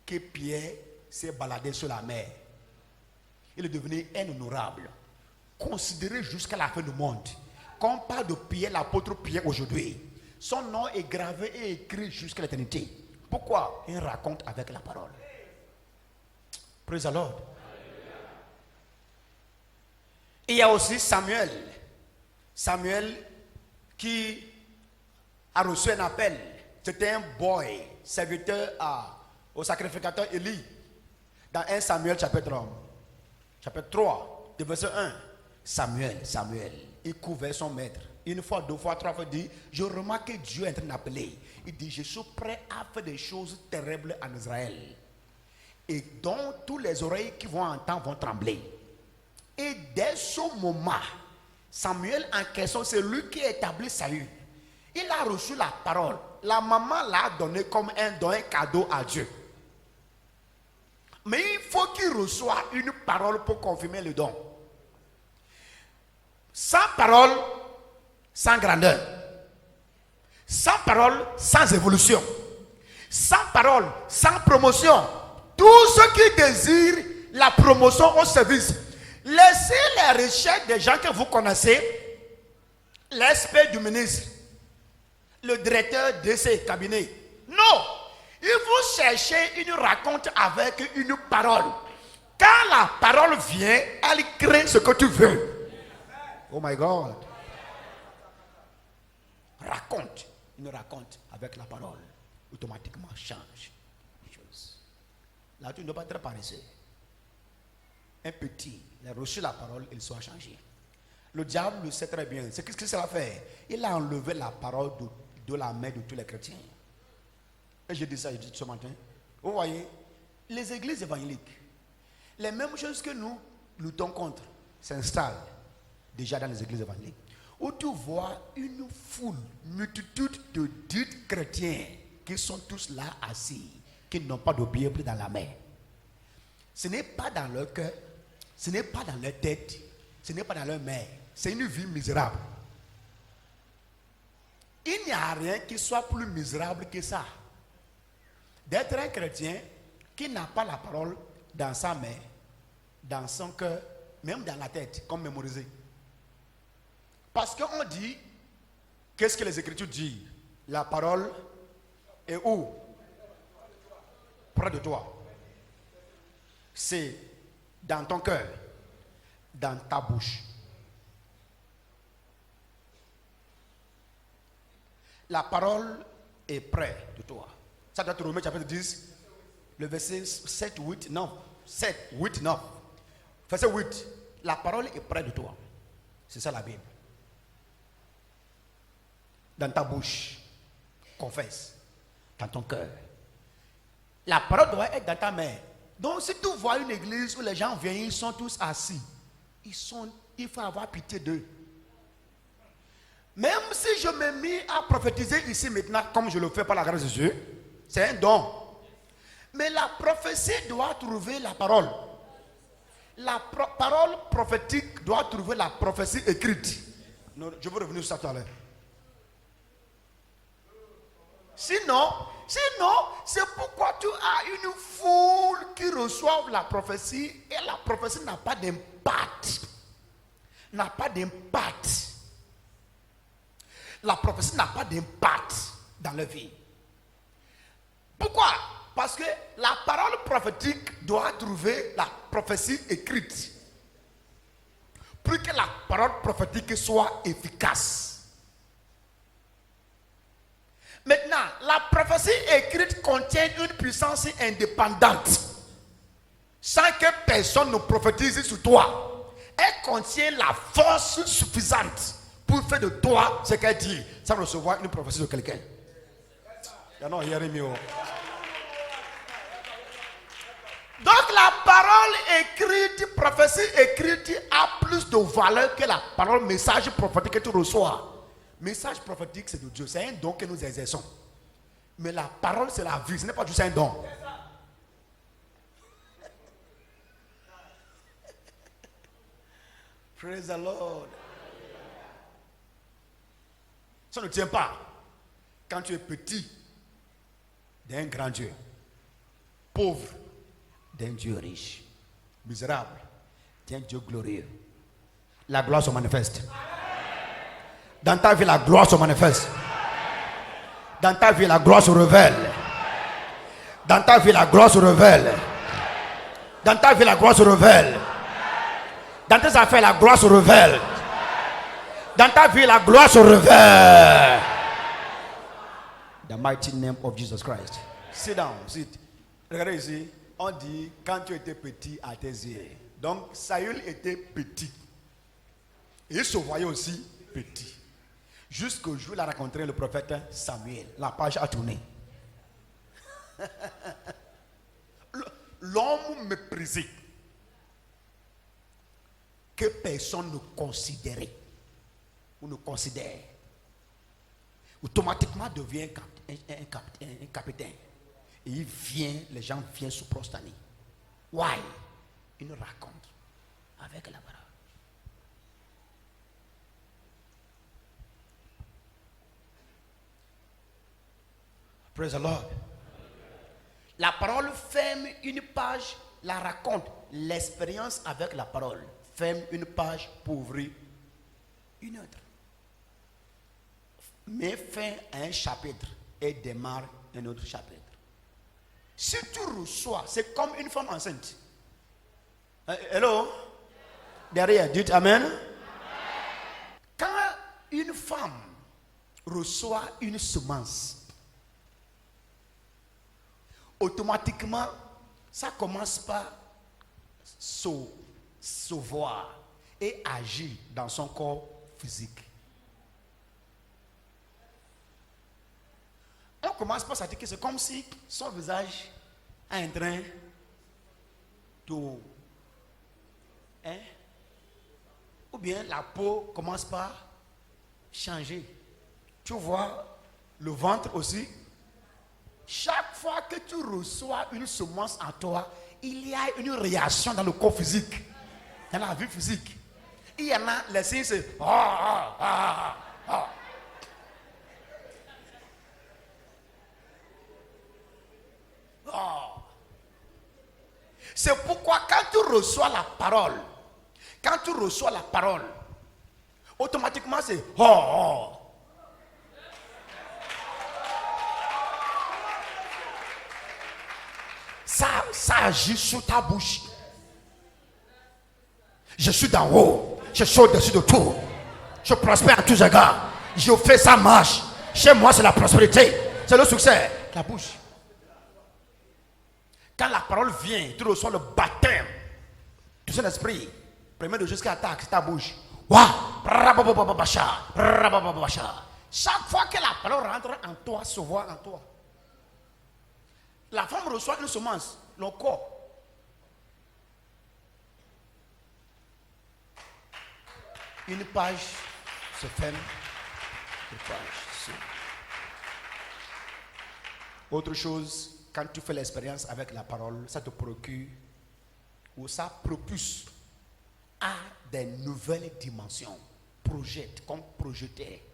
A: que Pierre s'est baladé sur la mer. Il est devenu un honorable, considéré jusqu'à la fin du monde. Quand on parle de Pierre, l'apôtre Pierre aujourd'hui, son nom est gravé et écrit jusqu'à l'éternité. Pourquoi? Il raconte avec la parole. Praise the Lord. Il y a aussi Samuel. Samuel qui a reçu un appel. C'était un boy, serviteur au sacrificateur Élie. Dans 1 Samuel chapitre 3, de verset 1. Samuel, il couvait son maître. Une fois, deux fois, trois fois, il dit, je remarque que Dieu est en train d'appeler. Il dit, je suis prêt à faire des choses terribles en Israël. Et dont tous les oreilles qui vont entendre vont trembler. Et dès ce moment, Samuel en question, c'est lui qui a établi Saül. Il a reçu la parole. La maman l'a donné comme un don, un cadeau à Dieu. Mais il faut qu'il reçoive une parole pour confirmer le don. Sans parole, sans grandeur. Sans parole, sans évolution. Sans parole, sans promotion. Tous ceux qui désirent la promotion au service, laissez les recherches des gens que vous connaissez, l'expert du ministre, le directeur de ces cabinets. Non, il faut chercher une raconte avec une parole. Quand la parole vient, elle crée ce que tu veux. Oh my God. Raconte. Une raconte avec la parole. Automatiquement change les choses. Là, tu ne dois pas être paresseux. Un petit, il a reçu la parole, il soit changé. Le diable le sait très bien. C'est qu'est-ce qu'il a fait? Il a enlevé la parole de la main de tous les chrétiens. Et j'ai dit ça ce matin. Vous voyez, les églises évangéliques, les mêmes choses que nous luttons contre s'installent déjà dans les églises évangéliques. Où tu vois une foule, multitude de 10 chrétiens qui sont tous là assis, qui n'ont pas de Bible dans la main. Ce n'est pas dans leur cœur, ce n'est pas dans leur tête, ce n'est pas dans leur main. C'est une vie misérable. Il n'y a rien qui soit plus misérable que ça. D'être un chrétien qui n'a pas la parole dans sa main, dans son cœur, même dans la tête, comme mémorisé. Parce qu'on dit, qu'est-ce que les Écritures disent? La parole est où? Près de toi. C'est dans ton cœur, dans ta bouche. La parole est près de toi. Ça doit être Romains chapitre 10, le verset 7, 8, 9. 7, 8, 9. Verset 8. La parole est près de toi. C'est ça la Bible. Dans ta bouche, confesse. Dans ton cœur. La parole doit être dans ta main. Donc si tu vois une église où les gens viennent, ils sont tous assis. Il faut avoir pitié d'eux. Même si je me mis à prophétiser ici maintenant, comme je le fais par la grâce de Dieu, c'est un don. Mais la prophétie doit trouver la parole. La parole prophétique doit trouver la prophétie écrite. Non, je veux revenir sur ça tout à l'heure. Sinon, c'est pourquoi tu as une foule qui reçoit la prophétie et la prophétie n'a pas d'impact. N'a pas d'impact. La prophétie n'a pas d'impact dans leur vie. Pourquoi? Parce que la parole prophétique doit trouver la prophétie écrite. Pour que la parole prophétique soit efficace. Maintenant, la prophétie écrite contient une puissance indépendante. Sans que personne ne prophétise sur toi. Elle contient la force suffisante pour faire de toi ce qu'elle dit, sans recevoir une prophétie de quelqu'un. You're not hearing me. Donc la parole écrite, prophétie écrite a plus de valeur que la parole message prophétique que tu reçois. Message prophétique, c'est de Dieu. C'est un don que nous exerçons. Mais la parole, c'est la vie. Ce n'est pas juste un don. Praise the Lord. Ça ne tient pas. Quand tu es petit, d'un grand Dieu. Pauvre, d'un Dieu riche. Misérable, d'un Dieu glorieux. La gloire se manifeste. Dans ta vie, la gloire se manifeste. Dans ta vie, la gloire se révèle. Dans ta vie, la gloire se révèle. Dans ta vie, la gloire se révèle. Dans tes affaires, la gloire se révèle. Dans ta vie, la gloire se révèle. The mighty name of Jesus Christ. Sit down, sit. Regardez ici, on dit quand tu étais petit à tes yeux. Donc Saül était petit. Et il se voyait aussi petit. Jusqu'au jour où il a rencontré le prophète Samuel. La page a tourné. L'homme méprisé. Que personne ne considérait. Ou ne considère. Automatiquement devient un capitaine. Et il vient, les gens viennent se prosterner. Why? Il nous raconte avec la parole. Praise the Lord. La parole ferme une page, la raconte. L'expérience avec la parole ferme une page pour ouvrir une autre. Met fin à un chapitre et démarre un autre chapitre. Si tu reçois, c'est comme une femme enceinte. Hello? Derrière, dites Amen. Quand une femme reçoit une semence, automatiquement, ça commence par se voir et agir dans son corps physique. On commence par s'attaquer, c'est comme si son visage est en train de... Ou bien la peau commence par changer. Tu vois le ventre aussi. Chaque fois que tu reçois une semence en toi, il y a une réaction dans le corps physique, dans la vie physique. Il y en a, les signes c'est C'est pourquoi quand tu reçois la parole, automatiquement c'est Ça agit sur ta bouche. Je suis d'en haut, je suis au-dessus de tout. Je prospère à tous égards. Je fais ça marche. Chez moi c'est la prospérité, c'est le succès. La bouche. Quand la parole vient, tu reçois le baptême du Saint-Esprit. Premier de jusqu'à attaque, c'est ta bouche. Chaque fois que la parole rentre en toi, se voit en toi. La femme reçoit une semence, le corps. Une page se ferme, une page s'ouvre. Autre chose, quand tu fais l'expérience avec la parole, ça te procure ou ça propulse à des nouvelles dimensions. Projette, comme projeter.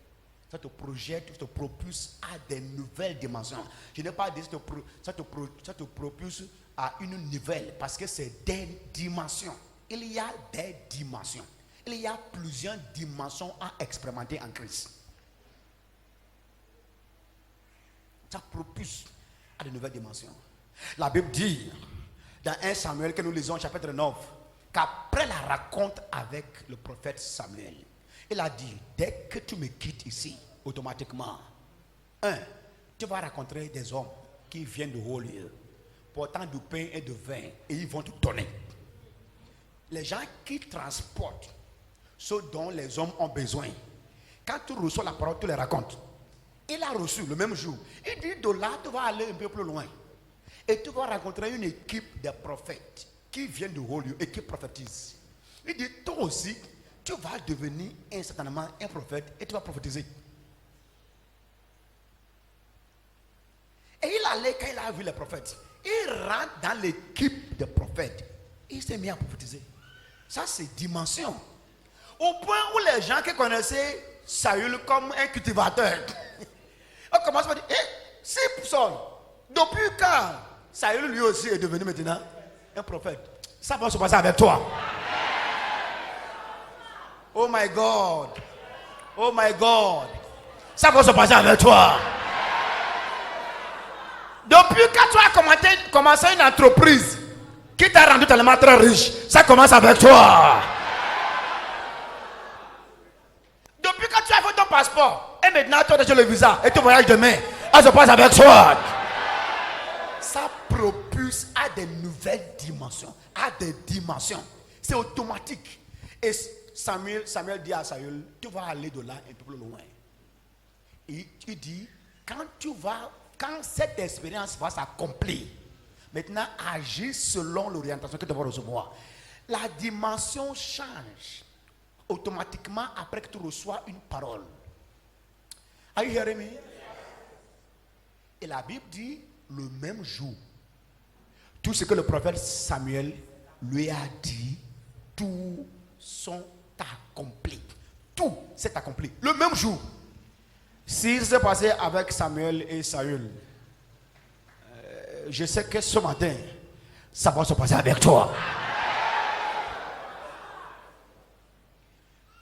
A: Ça te projette, ça te propulse à des nouvelles dimensions. Je n'ai pas dit ça te propulse à une nouvelle, parce que c'est des dimensions. Il y a des dimensions. Il y a plusieurs dimensions à expérimenter en Christ. Ça propulse à de nouvelles dimensions. La Bible dit, dans 1 Samuel que nous lisons, chapitre 9, qu'après la rencontre avec le prophète Samuel, il a dit, dès que tu me quittes ici, automatiquement, tu vas rencontrer des hommes qui viennent de haut lieu, portant du pain et du vin, et ils vont te donner. Les gens qui transportent ce dont les hommes ont besoin, quand tu reçois la parole, tu les racontes. Il a reçu le même jour. Il dit, de là, tu vas aller un peu plus loin. Et tu vas rencontrer une équipe de prophètes qui viennent de haut lieu et qui prophétisent. Il dit, toi aussi, tu vas devenir instantanément un prophète et tu vas prophétiser. Et il allait, quand il a vu les prophètes, il rentre dans l'équipe des prophètes. Il s'est mis à prophétiser. Ça, c'est dimension. Au point où les gens qui connaissaient Saül comme un cultivateur, on commence à dire, c'est Saul. Depuis quand Saül lui aussi est devenu maintenant un prophète? Ça va se passer avec toi. Oh my God. Oh my God. Ça va se passer avec toi. Depuis que tu as commencé une entreprise qui t'a rendu tellement très riche, ça commence avec toi. Depuis que tu as fait ton passeport, et maintenant tu as déjà le visa et tu voyages demain, ça se passe avec toi. Ça propulse à des nouvelles dimensions, à des dimensions. C'est automatique. Et Samuel dit à Saül, tu vas aller de là un peu plus loin. Et il dit, quand cette expérience va s'accomplir, maintenant agis selon l'orientation que tu vas recevoir. La dimension change automatiquement après que tu reçois une parole. Are you hearing me? Et la Bible dit, le même jour, tout ce que le prophète Samuel lui a dit, tout sont accomplis. Tout s'est accompli. Le même jour. Si s'est passé avec Samuel et Saül, je sais que ce matin, ça va se passer avec toi.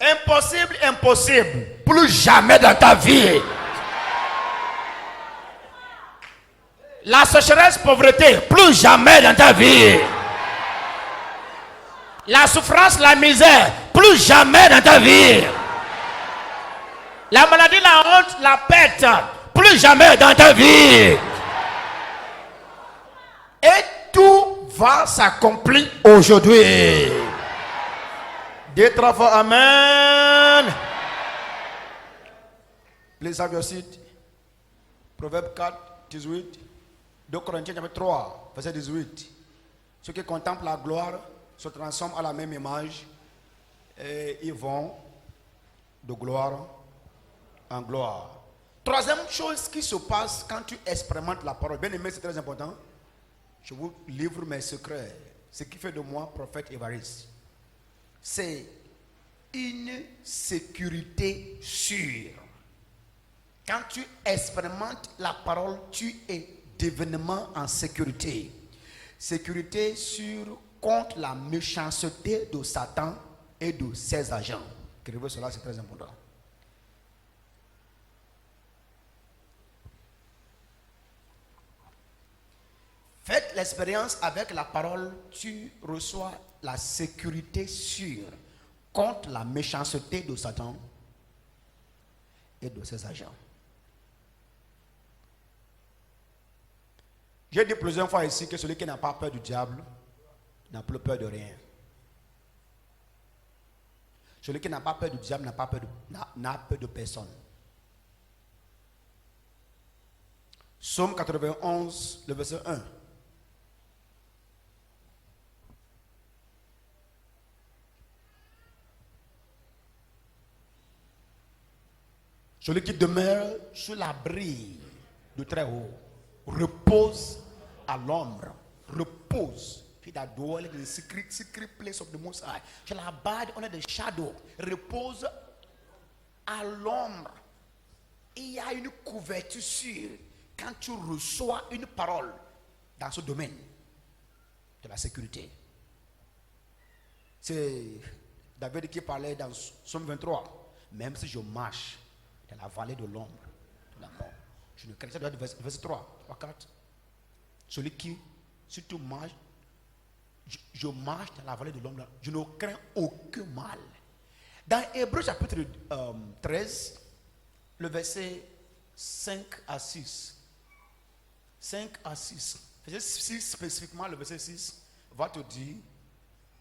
A: Impossible, impossible. Plus jamais dans ta vie. La sécheresse, pauvreté, plus jamais dans ta vie. La souffrance, la misère, plus jamais dans ta vie. La maladie, la honte, la perte, plus jamais dans ta vie. Et tout va s'accomplir aujourd'hui. Dis 3 fois Amen. Please have your seat. Proverbe 4, 18. 2 Corinthiens 3, verset 18. Ceux qui contemplent la gloire se transforment à la même image et ils vont de gloire en gloire. Troisième chose qui se passe quand tu expérimentes la parole. Bien aimé, c'est très important. Je vous livre mes secrets. Ce qui fait de moi prophète Évariste. C'est une sécurité sûre. Quand tu expérimentes la parole, tu es divinement en sécurité. Sécurité sûre contre la méchanceté de Satan et de ses agents. Écrivez cela, c'est très important. Faites l'expérience avec la parole, tu reçois la sécurité sûre contre la méchanceté de Satan et de ses agents. J'ai dit plusieurs fois ici que celui qui n'a pas peur du diable n'a plus peur de rien. Celui qui n'a pas peur du diable n'a peur de personne. Psaume 91, le verset 1. Celui qui demeure sous l'abri du Très-Haut repose à l'ombre. Repose. He that dwelleth in the secret place of the Most High shall abide under the shadow. Repose à l'ombre. Il y a une couverture sûre quand tu reçois une parole dans ce domaine de la sécurité. C'est David qui parlait dans Psaume 23. Même si je marche dans la vallée de l'ombre de la mort, je ne crains pas. Ça doit être verset 3, 4. Celui qui, si tu marches, je marche dans la vallée de l'ombre, je ne crains aucun mal. Dans Hébreux chapitre 13, le verset 5 à 6. 5 à 6. Verset 6 spécifiquement, le verset 6 va te dire,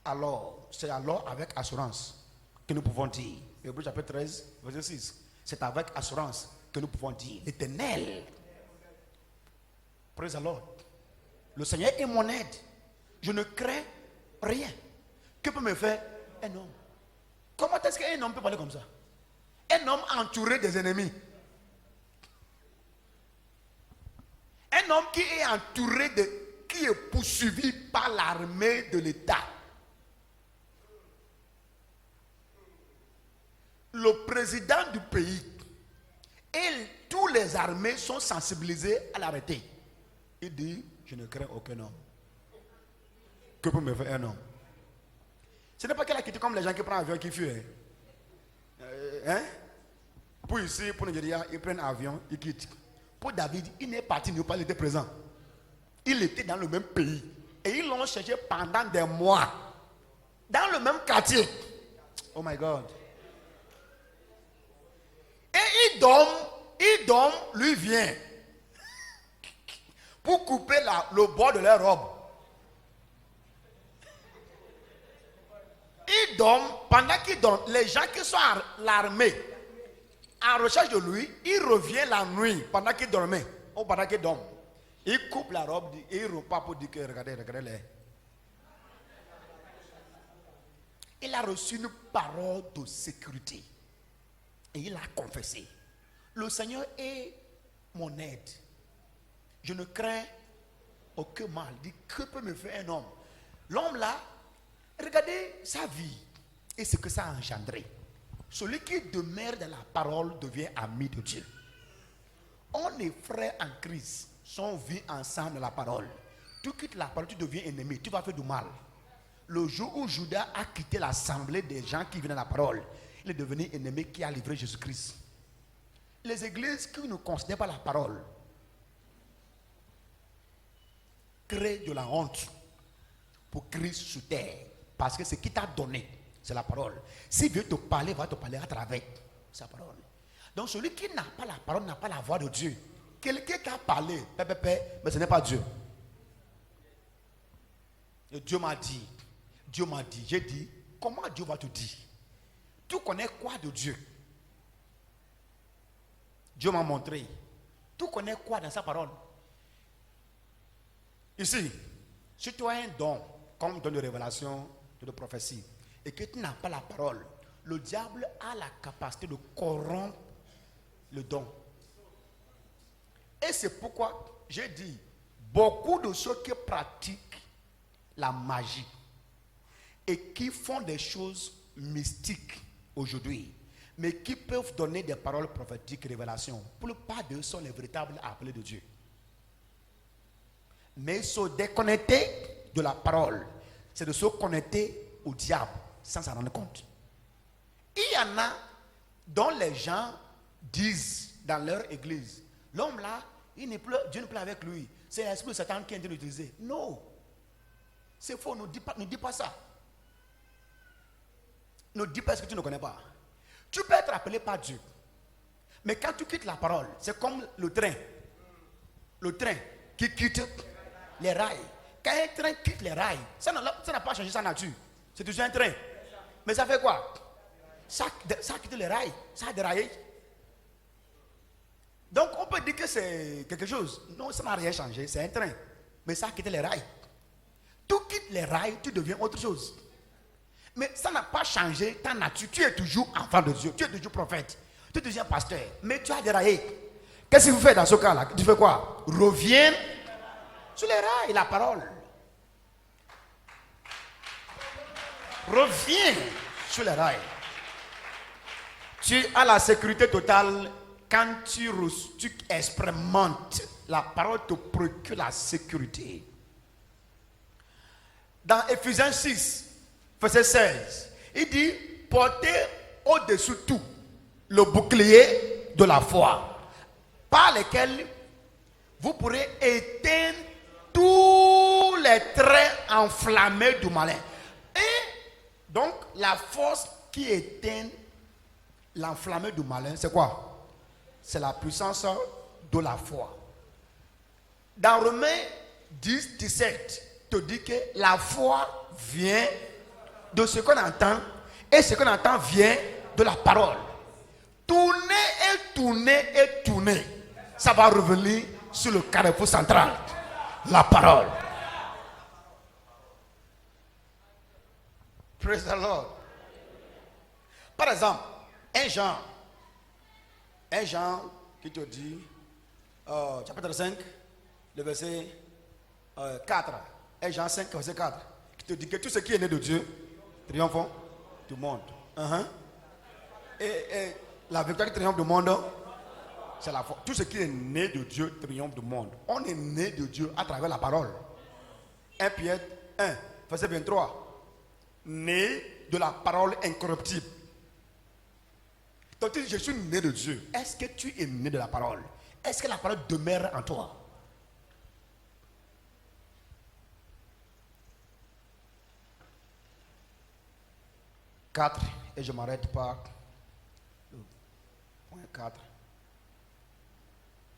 A: alors, c'est alors avec assurance que nous pouvons dire. Hébreux chapitre 13, verset 6. C'est avec assurance que nous pouvons dire, l'Éternel. Praise the Lord. Le Seigneur est mon aide. Je ne crains rien. Que peut me faire un homme? Comment est-ce qu'un homme peut parler comme ça? Un homme entouré des ennemis. Un homme qui est entouré qui est poursuivi par l'armée de l'État. Le président du pays et tous les armées sont sensibilisés à l'arrêter. Il dit, je ne crains aucun homme. Que peut me faire un homme? Ce n'est pas qu'il a quitté comme les gens qui prennent l'avion qui fuient. Pour ici, pour Nigeria, ils prennent l'avion, ils quittent. Pour David, il n'est parti, il n'est pas était présent. Il était dans le même pays. Et ils l'ont cherché pendant des mois. Dans le même quartier. Oh my God. Et Idom lui vient pour couper le bord de leur robe. Idom, pendant qu'Idom, les gens qui sont à l'armée, en recherche de lui, il revient la nuit pendant qu'il dormait, ou pendant qu'il dort. Il coupe la robe et il repart pour dire que regardez-les. Il a reçu une parole de sécurité. Et il a confessé. Le Seigneur est mon aide. Je ne crains aucun mal. Il dit, que peut me faire un homme? L'homme là, regardez sa vie et ce que ça a engendré. Celui qui demeure dans la parole devient ami de Dieu. On est frères en crise. sont vus ensemble dans la parole. Tu quittes la parole, tu deviens ennemi, tu vas faire du mal. Le jour où Judas a quitté l'assemblée des gens qui viennent à la parole, il est devenu ennemi qui a livré Jésus-Christ. Les églises qui ne considèrent pas la parole créent de la honte pour Christ sur terre. Parce que ce qu'il t'a donné, c'est la parole. S'il veut te parler, il va te parler à travers sa parole. Donc celui qui n'a pas la parole n'a pas la voix de Dieu. Quelqu'un qui a parlé, mais ce n'est pas Dieu. Et Dieu m'a dit, j'ai dit, comment Dieu va te dire? Tu connais quoi de Dieu? Dieu m'a montré. Tu connais quoi dans sa parole? Ici, si tu as un don, comme don de révélation, de prophétie, et que tu n'as pas la parole, le diable a la capacité de corrompre le don. Et c'est pourquoi j'ai dit, beaucoup de ceux qui pratiquent la magie et qui font des choses mystiques aujourd'hui, mais qui peuvent donner des paroles prophétiques, révélations, pour le pas d'eux sont les véritables appelés de Dieu. Mais se déconnecter de la parole, c'est de se connecter au diable sans s'en rendre compte. Il y en a dont les gens disent dans leur église, l'homme là, Dieu n'est plus avec lui. C'est l'esprit de Satan qui est en train d'utiliser. Non. C'est faux, ne dis pas ça. Ne dis pas ce que tu ne connais pas. Tu peux être appelé par Dieu. Mais quand tu quittes la parole, c'est comme le train. Le train qui quitte les rails. Quand un train quitte les rails, ça n'a pas changé sa nature. C'est toujours un train. Mais ça fait quoi? Ça a quitté les rails. Ça a déraillé. Donc on peut dire que c'est quelque chose. Non, ça n'a rien changé. C'est un train. Mais ça a quitté les rails. Tu quittes les rails, tu deviens autre chose. Mais ça n'a pas changé ta nature. Tu es toujours enfant de Dieu. Tu es toujours prophète. Tu deviens pasteur. Mais tu as déraillé. Qu'est-ce que vous faites dans ce cas-là? Tu fais quoi? Reviens sur les rails, la parole. Reviens sur les rails. Tu as la sécurité totale quand tu expérimentes. La parole te procure la sécurité. Dans Ephésiens 6, verset 16, il dit, portez au-dessus tout le bouclier de la foi, par lequel vous pourrez éteindre tous les traits enflammés du malin. Et donc, la force qui éteint l'enflammé du malin, c'est quoi? C'est la puissance de la foi. Dans Romains 10, 17, te dit que la foi vient de ce qu'on entend, et ce qu'on entend vient de la parole. Tourner et tourner et tourner, ça va revenir sur le carrefour central, la parole. Praise the Lord. Par exemple, un Jean qui te dit, chapitre 5, le verset 4, 1 Jean 5, verset 4, qui te dit que tout ce qui est né de Dieu triomphe du monde. Et la victoire qui triomphe du monde, c'est la foi. Tout ce qui est né de Dieu triomphe du monde. On est né de Dieu à travers la parole. 1 Pierre 1, verset 23. Né de la parole incorruptible. Donc, je suis né de Dieu. Est-ce que tu es né de la parole? Est-ce que la parole demeure en toi? Quatre, et je m'arrête par le point 4.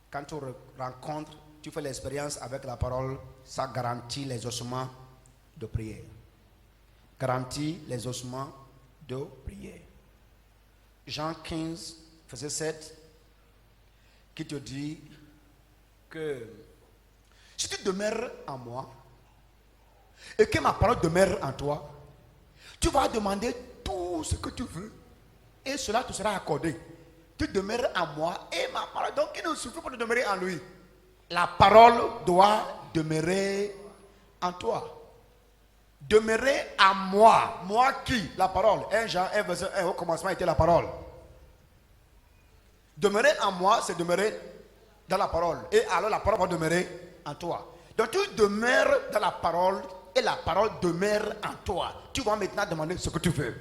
A: Quand tu rencontres, tu fais l'expérience avec la parole, ça garantit les ossements de prière. Garantit les ossements de prière. Jean 15, verset 7, qui te dit que si tu demeures en moi et que ma parole demeure en toi, tu vas demander tout ce que tu veux et cela te sera accordé. Tu demeures en moi et ma parole. Donc il ne suffit pas de demeurer en lui. La parole doit demeurer en toi. Demeurer en moi. Moi qui? La parole. 1 Jean 1, verset 1, au commencement était la parole. Demeurer en moi, c'est demeurer dans la parole. Et alors la parole va demeurer en toi. Donc tu demeures dans la parole et la parole demeure en toi. Tu vas maintenant demander ce que tu veux.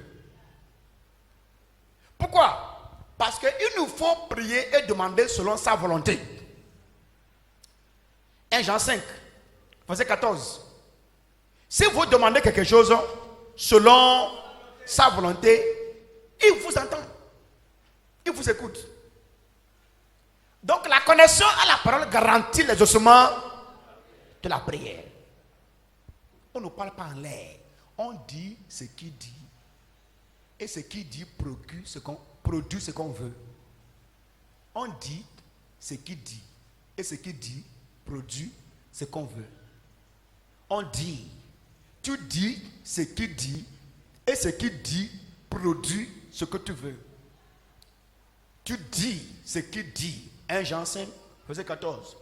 A: Pourquoi? Parce qu'il nous faut prier et demander selon sa volonté. 1 Jean 5, verset 14. Si vous demandez quelque chose selon sa volonté, il vous entend. Il vous écoute. Donc la connexion à la parole garantit l'exaucement de la prière. On ne parle pas en l'air. On dit ce qu'il dit. Et ce qu'il dit produit ce qu'on veut. On dit ce qu'il dit. Et ce qu'il dit produit ce qu'on veut. On dit. Tu dis ce qu'il dit. Et ce qu'il dit produit ce que tu veux. Tu dis ce qu'il dit. 1 Jean 5, verset 14.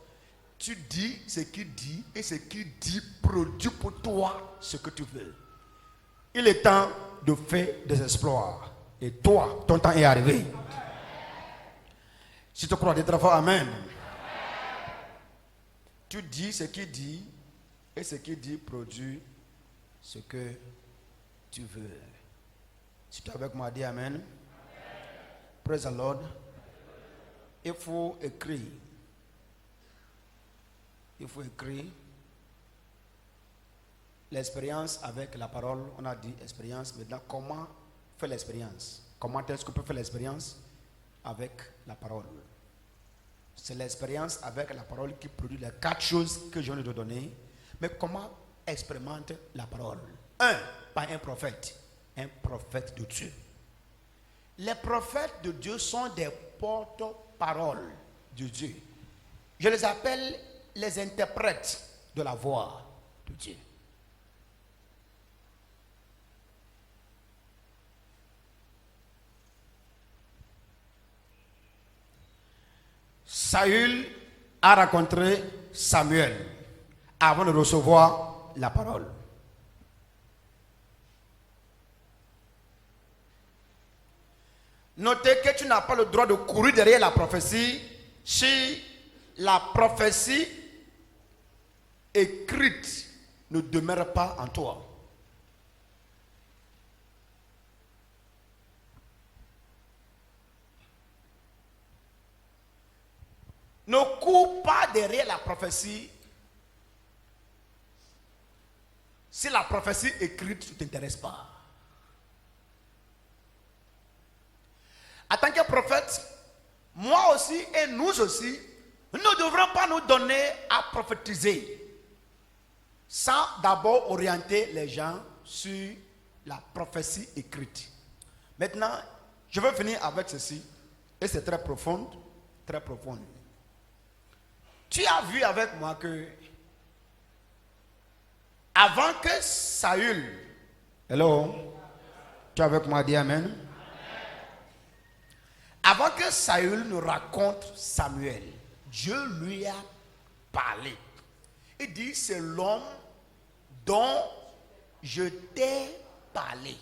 A: Tu dis ce qu'il dit et ce qu'il dit produit pour toi ce que tu veux. Il est temps de faire des exploits. Et toi, ton temps est arrivé. Si tu crois, dis très fort Amen. Tu dis ce qu'il dit et ce qu'il dit produit ce que tu veux. Si tu es avec moi, dis Amen. Praise the Lord. Il faut écrire. Il faut écrire l'expérience avec la parole. On a dit expérience. Maintenant, comment faire l'expérience? Comment est-ce qu'on peut faire l'expérience avec la parole? C'est l'expérience avec la parole qui produit les 4 choses que je viens de te donner. Mais comment expérimente la parole? 1. Par un prophète de Dieu. Les prophètes de Dieu sont des porte-paroles de Dieu. Je les appelle les interprètes de la voix de Dieu. Saül a rencontré Samuel avant de recevoir la parole. Notez que tu n'as pas le droit de courir derrière la prophétie si la prophétie écrite ne demeure pas en toi. Ne cours pas derrière la prophétie si la prophétie écrite ne t'intéresse pas. En tant que prophète, moi aussi et nous aussi, nous ne devrons pas nous donner à prophétiser sans d'abord orienter les gens sur la prophétie écrite. Maintenant, je vais finir avec ceci, et c'est très profond, très profond. Tu as vu avec moi que avant que Saül, hello, tu es avec moi, dis Amen. Avant que Saül ne raconte Samuel, Dieu lui a parlé. Il dit, c'est l'homme dont je t'ai parlé.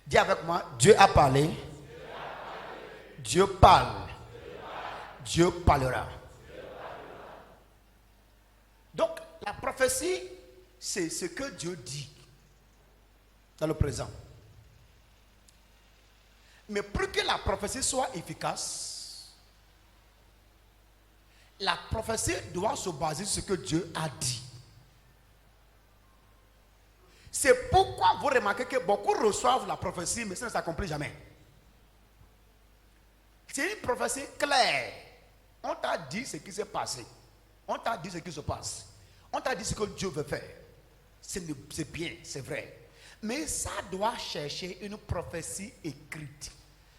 A: Dis avec moi, Dieu a parlé. Dieu parle. Dieu parlera. Donc, la prophétie, c'est ce que Dieu dit dans le présent. Mais pour que la prophétie soit efficace, la prophétie doit se baser sur ce que Dieu a dit. C'est pourquoi vous remarquez que beaucoup reçoivent la prophétie, mais ça ne s'accomplit jamais. C'est une prophétie claire. On t'a dit ce qui s'est passé. On t'a dit ce qui se passe. On t'a dit ce que Dieu veut faire. C'est bien, c'est vrai. Mais ça doit chercher une prophétie écrite.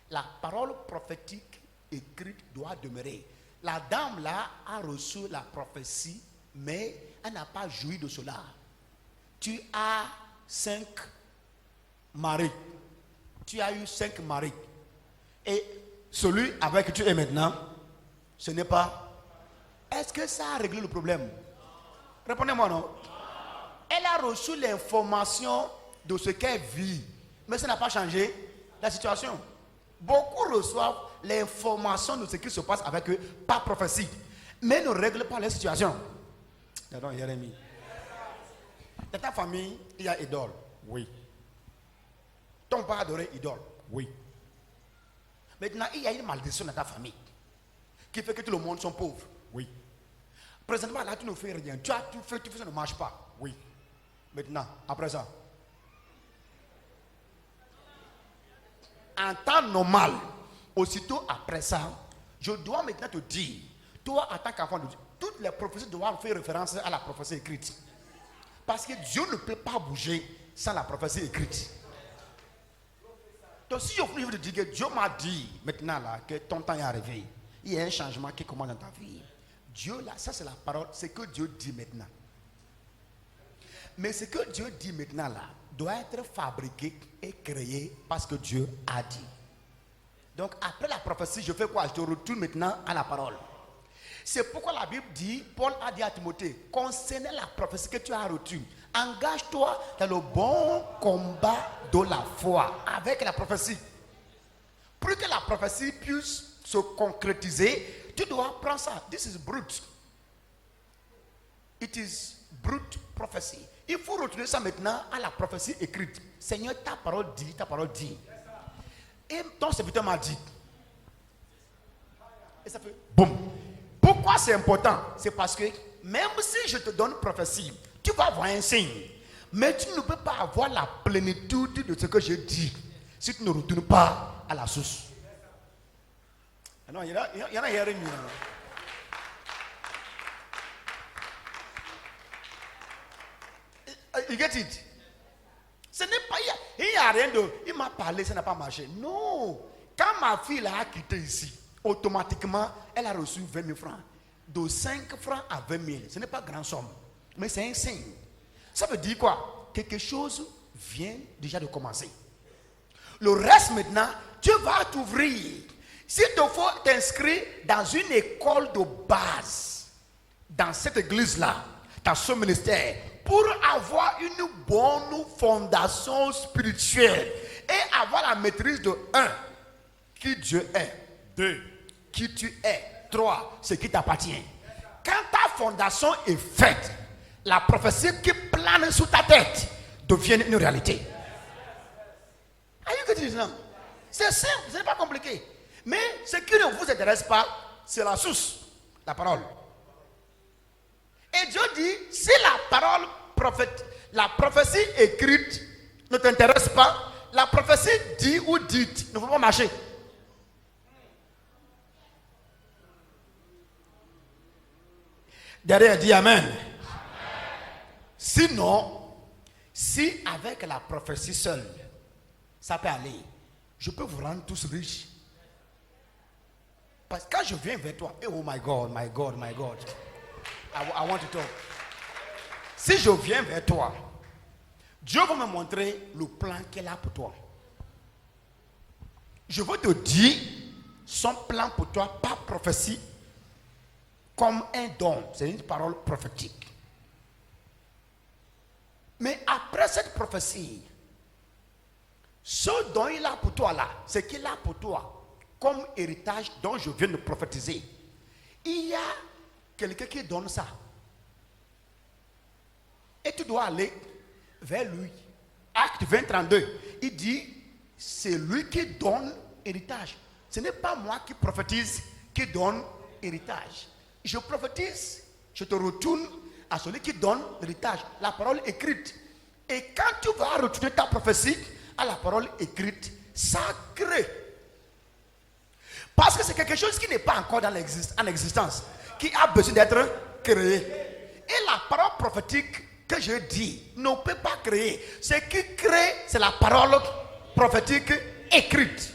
A: La parole prophétique écrite doit demeurer. La dame là a reçu la prophétie, mais elle n'a pas joui de cela. Tu as 5 maris. Tu as eu 5 maris. Et celui avec qui tu es maintenant, ce n'est pas. Est-ce que ça a réglé le problème? Répondez-moi non. Elle a reçu l'information de ce qu'elle vit, mais ça n'a pas changé la situation. Beaucoup reçoivent l'information de ce qui se passe avec eux par prophétie, mais ne règlent pas la situation. Dans Jérémie. Dans ta famille, il y a idole. Oui. Ton père adorait idole. Oui. Maintenant, il y a une malédiction dans ta famille qui fait que tout le monde sont pauvres. Oui. Présentement, là, tu ne fais rien. Tu as tout fait, ça ne marche pas. Oui. Maintenant, après ça. En temps normal, aussitôt après ça, je dois maintenant te dire, toi, en tant qu'enfant de Dieu, toutes les prophéties doivent faire référence à la prophétie écrite. Parce que Dieu ne peut pas bouger sans la prophétie écrite. Donc, si je veux te dire que Dieu m'a dit maintenant là, que ton temps est arrivé, il y a un changement qui commence dans ta vie. Dieu là, ça c'est la parole, c'est que Dieu dit maintenant. Mais ce que Dieu dit maintenant là, doit être fabriqué et créé parce que Dieu a dit. Donc après la prophétie, je fais quoi? Je te retourne maintenant à la parole. C'est pourquoi la Bible dit, Paul a dit à Timothée, concernant la prophétie que tu as reçue, engage-toi dans le bon combat de la foi avec la prophétie. Pour que la prophétie puisse se concrétiser, tu dois prendre ça. This is brute. It is brute prophecy. Il faut retourner ça maintenant à la prophétie écrite. Seigneur, ta parole dit, ta parole dit. Et ton serviteur m'a dit. Et ça fait boum. Pourquoi c'est important? C'est parce que même si je te donne prophétie, tu vas avoir un signe. Mais tu ne peux pas avoir la plénitude de ce que je dis si tu ne retournes pas à la source. Non, il y en a hier et You get it? Ce n'est pas, il n'y a rien de, il m'a parlé, ça n'a pas marché. Non. Quand ma fille a quitté ici, automatiquement, elle a reçu 20 000 francs. De 5 francs à 20 000. Ce n'est pas grand somme. Mais c'est un signe. Ça veut dire quoi? Quelque chose vient déjà de commencer. Le reste maintenant, Dieu va t'ouvrir. S'il te faut t'inscrire dans une école de base, dans cette église-là, dans ce ministère, pour avoir une bonne fondation spirituelle et avoir la maîtrise de 1, qui Dieu est, 2, qui tu es, 3, ce qui t'appartient. Quand ta fondation est faite, la prophétie qui plane sous ta tête devient une réalité. C'est simple, ce n'est pas compliqué. Mais ce qui ne vous intéresse pas, c'est la source, la parole. Et Dieu dit, si la prophétie écrite ne t'intéresse pas, la prophétie dit ou dite ne va pas marcher. Derrière, dit Amen. Sinon, si avec la prophétie seule, ça peut aller, je peux vous rendre tous riches. Parce que quand je viens vers toi, oh my God, my God, my God, I want to talk. Si je viens vers toi, Dieu va me montrer le plan qu'il a pour toi. Je veux te dire son plan pour toi par prophétie, comme un don. C'est une parole prophétique. Mais après cette prophétie, ce dont il a pour toi là, ce qu'il a pour toi comme héritage dont je viens de prophétiser, il y a quelqu'un qui donne ça. Et tu dois aller vers lui. Acte 20-32, il dit, c'est lui qui donne héritage. Ce n'est pas moi qui prophétise, qui donne héritage. Je prophétise, je te retourne à celui qui donne l'héritage, la parole écrite. Et quand tu vas retourner ta prophétie à la parole écrite, ça crée. Parce que c'est quelque chose qui n'est pas encore en existence, qui a besoin d'être créé. Et la parole prophétique que je dis ne peut pas créer. Ce qui crée, c'est la parole prophétique écrite.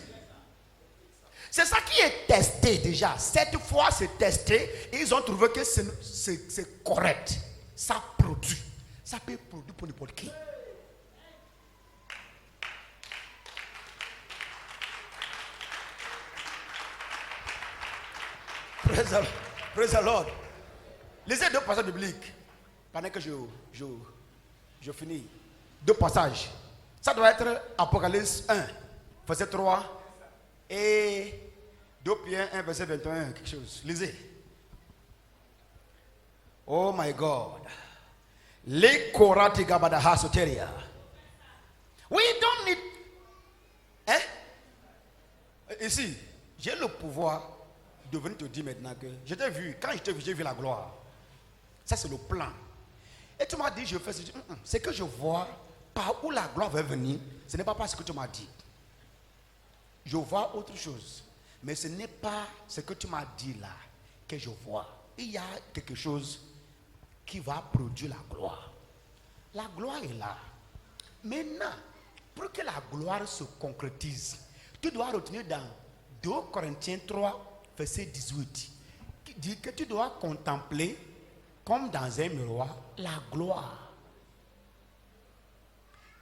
A: C'est ça qui est testé déjà. Cette fois, c'est testé. Et ils ont trouvé que c'est correct. Ça produit. Ça peut produire pour n'importe qui. Praise the Lord. Lisez 2 passages bibliques. Pendant que je finis. 2 passages. Ça doit être Apocalypse 1, verset 3 Et 2 Pierre 1, verset 21, quelque chose. Lisez. Oh my God. Les korati gabadaha soteria. We don't need. Hein? Ici, j'ai le pouvoir de venir te dire maintenant que je t'ai vu. Quand je t'ai vu, j'ai vu la gloire. Ça, c'est le plan. Et tu m'as dit, je fais ce que c'est que je vois par où la gloire va venir. Ce n'est pas parce que tu m'as dit. Je vois autre chose. Mais ce n'est pas ce que tu m'as dit là que je vois. Il y a quelque chose qui va produire la gloire. La gloire est là. Maintenant, pour que la gloire se concrétise, tu dois retenir dans 2 Corinthiens 3, verset 18, qui dit que tu dois contempler, comme dans un miroir, la gloire.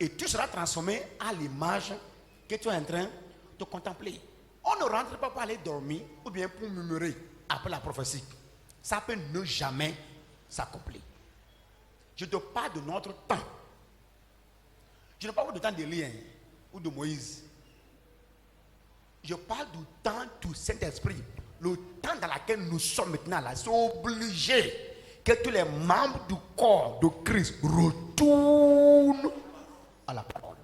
A: Et tu seras transformé à l'image que tu es en train de contempler. On ne rentre pas pour aller dormir ou bien pour murmurer après la prophétie. Ça peut ne jamais s'accomplir. Je te parle de notre temps. Je ne parle pas du temps d'Élie ou de Moïse. Je parle du temps du Saint-Esprit. Le temps dans lequel nous sommes maintenant là. C'est obligé que tous les membres du corps de Christ retournent à la parole.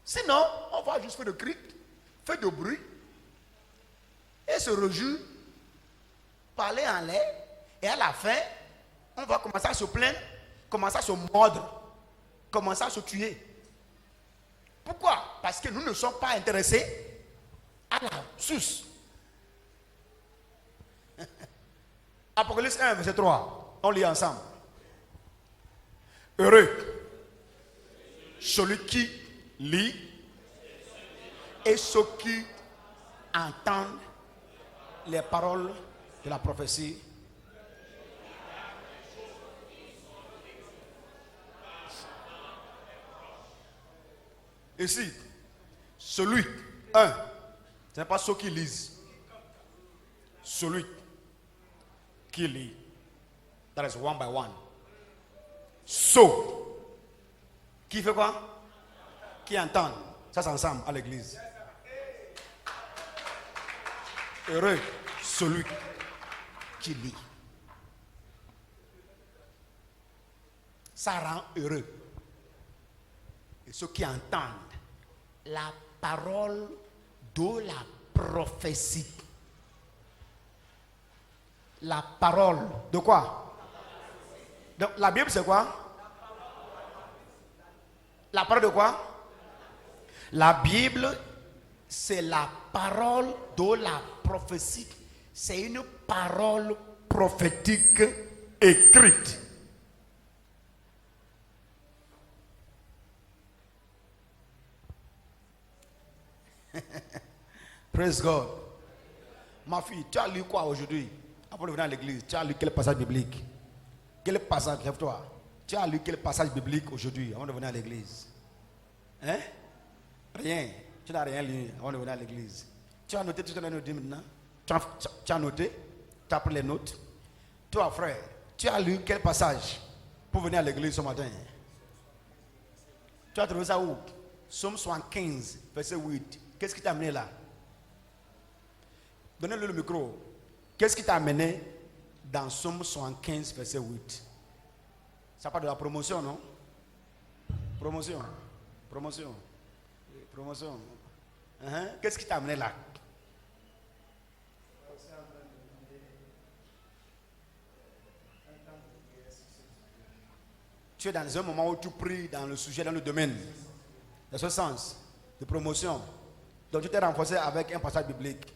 A: Sinon, on va juste faire de cris, faire de bruit et se réjouir, parler en l'air, et à la fin, on va commencer à se plaindre, commencer à se mordre, commencer à se tuer. Pourquoi? Parce que nous ne sommes pas intéressés à la source. Apocalypse 1, verset 3, on lit ensemble. Heureux celui qui lit et ceux qui entendent les paroles de la prophétie. Ici, celui, ce n'est pas ceux qui lisent, celui qui lit. That is one by one. So, qui fait quoi? Qui entend. Ça, c'est ensemble à l'église. Heureux celui qui lit. Ça rend heureux. Et ceux qui entendent la parole de la prophétie. La parole de quoi? Donc, la Bible, c'est quoi? La parole de quoi? La Bible, c'est la parole de la prophétie. C'est une parole prophétique écrite. Praise God. Ma fille, tu as lu quoi aujourd'hui? Avant de venir à l'église, tu as lu quel passage biblique? Quel passage, lève-toi. Tu as lu quel passage biblique aujourd'hui avant de venir à l'église? Hein? Rien. Tu n'as rien lu avant de venir à l'église. Tu as noté tout ce que nous dit maintenant? Tu as noté? Tu as pris les notes? Toi, frère, tu as lu quel passage pour venir à l'église ce matin? Tu as trouvé ça où? Somme 75, verset 8. Qu'est-ce qui t'a amené là? Donnez-le le micro. Qu'est-ce qui t'a amené dans Somme 75, verset 8? Ça parle de la promotion, non? Promotion. Promotion. Promotion. Qu'est-ce qui t'a amené là? Tu es dans un moment où tu pries dans le sujet, dans le domaine. Dans ce sens de promotion. Donc tu t'es renforcé avec un passage biblique.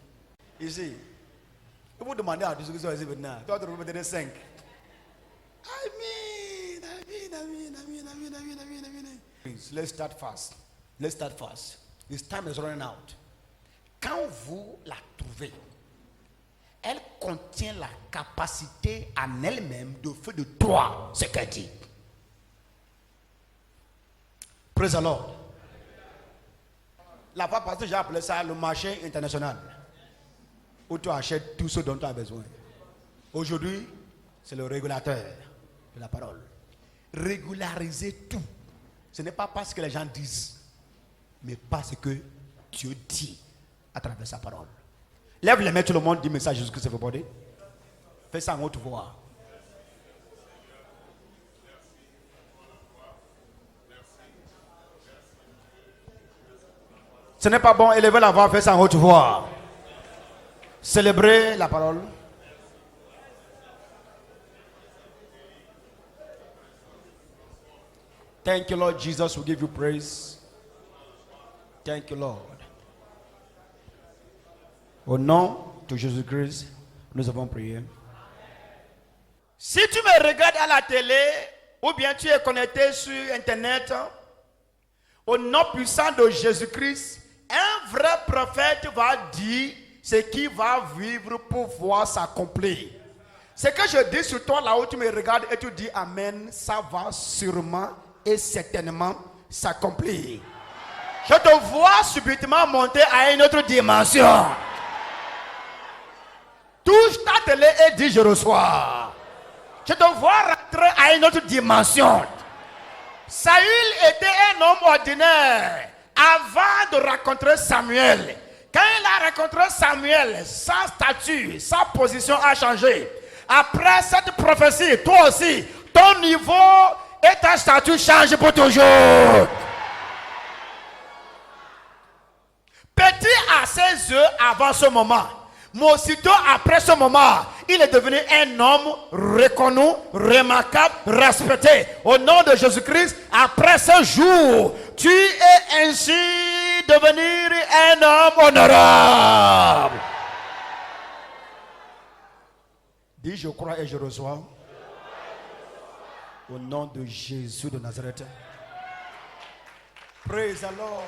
A: Ici. Vous demandez à Dieu ce que c'est maintenant. Toi, tu vas donner 5. Amen. Let's start fast. Let's start fast. This time is running out. Quand vous la trouvez, elle contient la capacité en elle-même de faire de toi ce qu'elle dit. Praise the Lord. La fois passée, j'ai appelé ça le marché international, où tu achètes tout ce dont tu as besoin. Aujourd'hui, c'est le régulateur de la parole. Régulariser tout. Ce n'est pas parce que les gens disent, mais parce que Dieu dit. à travers sa parole. Lève les mains, tout le monde, dis message Jésus-Christ, everybody. Fais ça en haute voix. Ce n'est pas bon, élevez la voix, fais ça en haute voix. Célébrez la parole. Thank you, Lord Jesus. We give you praise. Thank you, Lord. Au nom de Jésus-Christ, nous avons prié. Si tu me regardes à la télé, ou bien tu es connecté sur Internet, au nom puissant de Jésus-Christ, un vrai prophète va dire ce qui va vivre pour voir s'accomplir. Ce que je dis sur toi, là où tu me regardes et tu dis Amen, ça va sûrement et certainement s'accomplir. Je te vois subitement monter à une autre dimension. Touche ta télé et dis je reçois. Je te vois rentrer à une autre dimension. Saül était un homme ordinaire avant de rencontrer Samuel. Quand il a rencontré Samuel, sa statut, sa position a changé. Après cette prophétie, toi aussi, ton niveau et ta statut changent pour toujours. Petit à ses yeux avant ce moment, mais aussitôt après ce moment, il est devenu un homme reconnu, remarquable, respecté. Au nom de Jésus-Christ, après ce jour, tu es ainsi devenu un homme honorable. Dis, je crois et je reçois. Au nom de Jésus de Nazareth. Praise the Lord.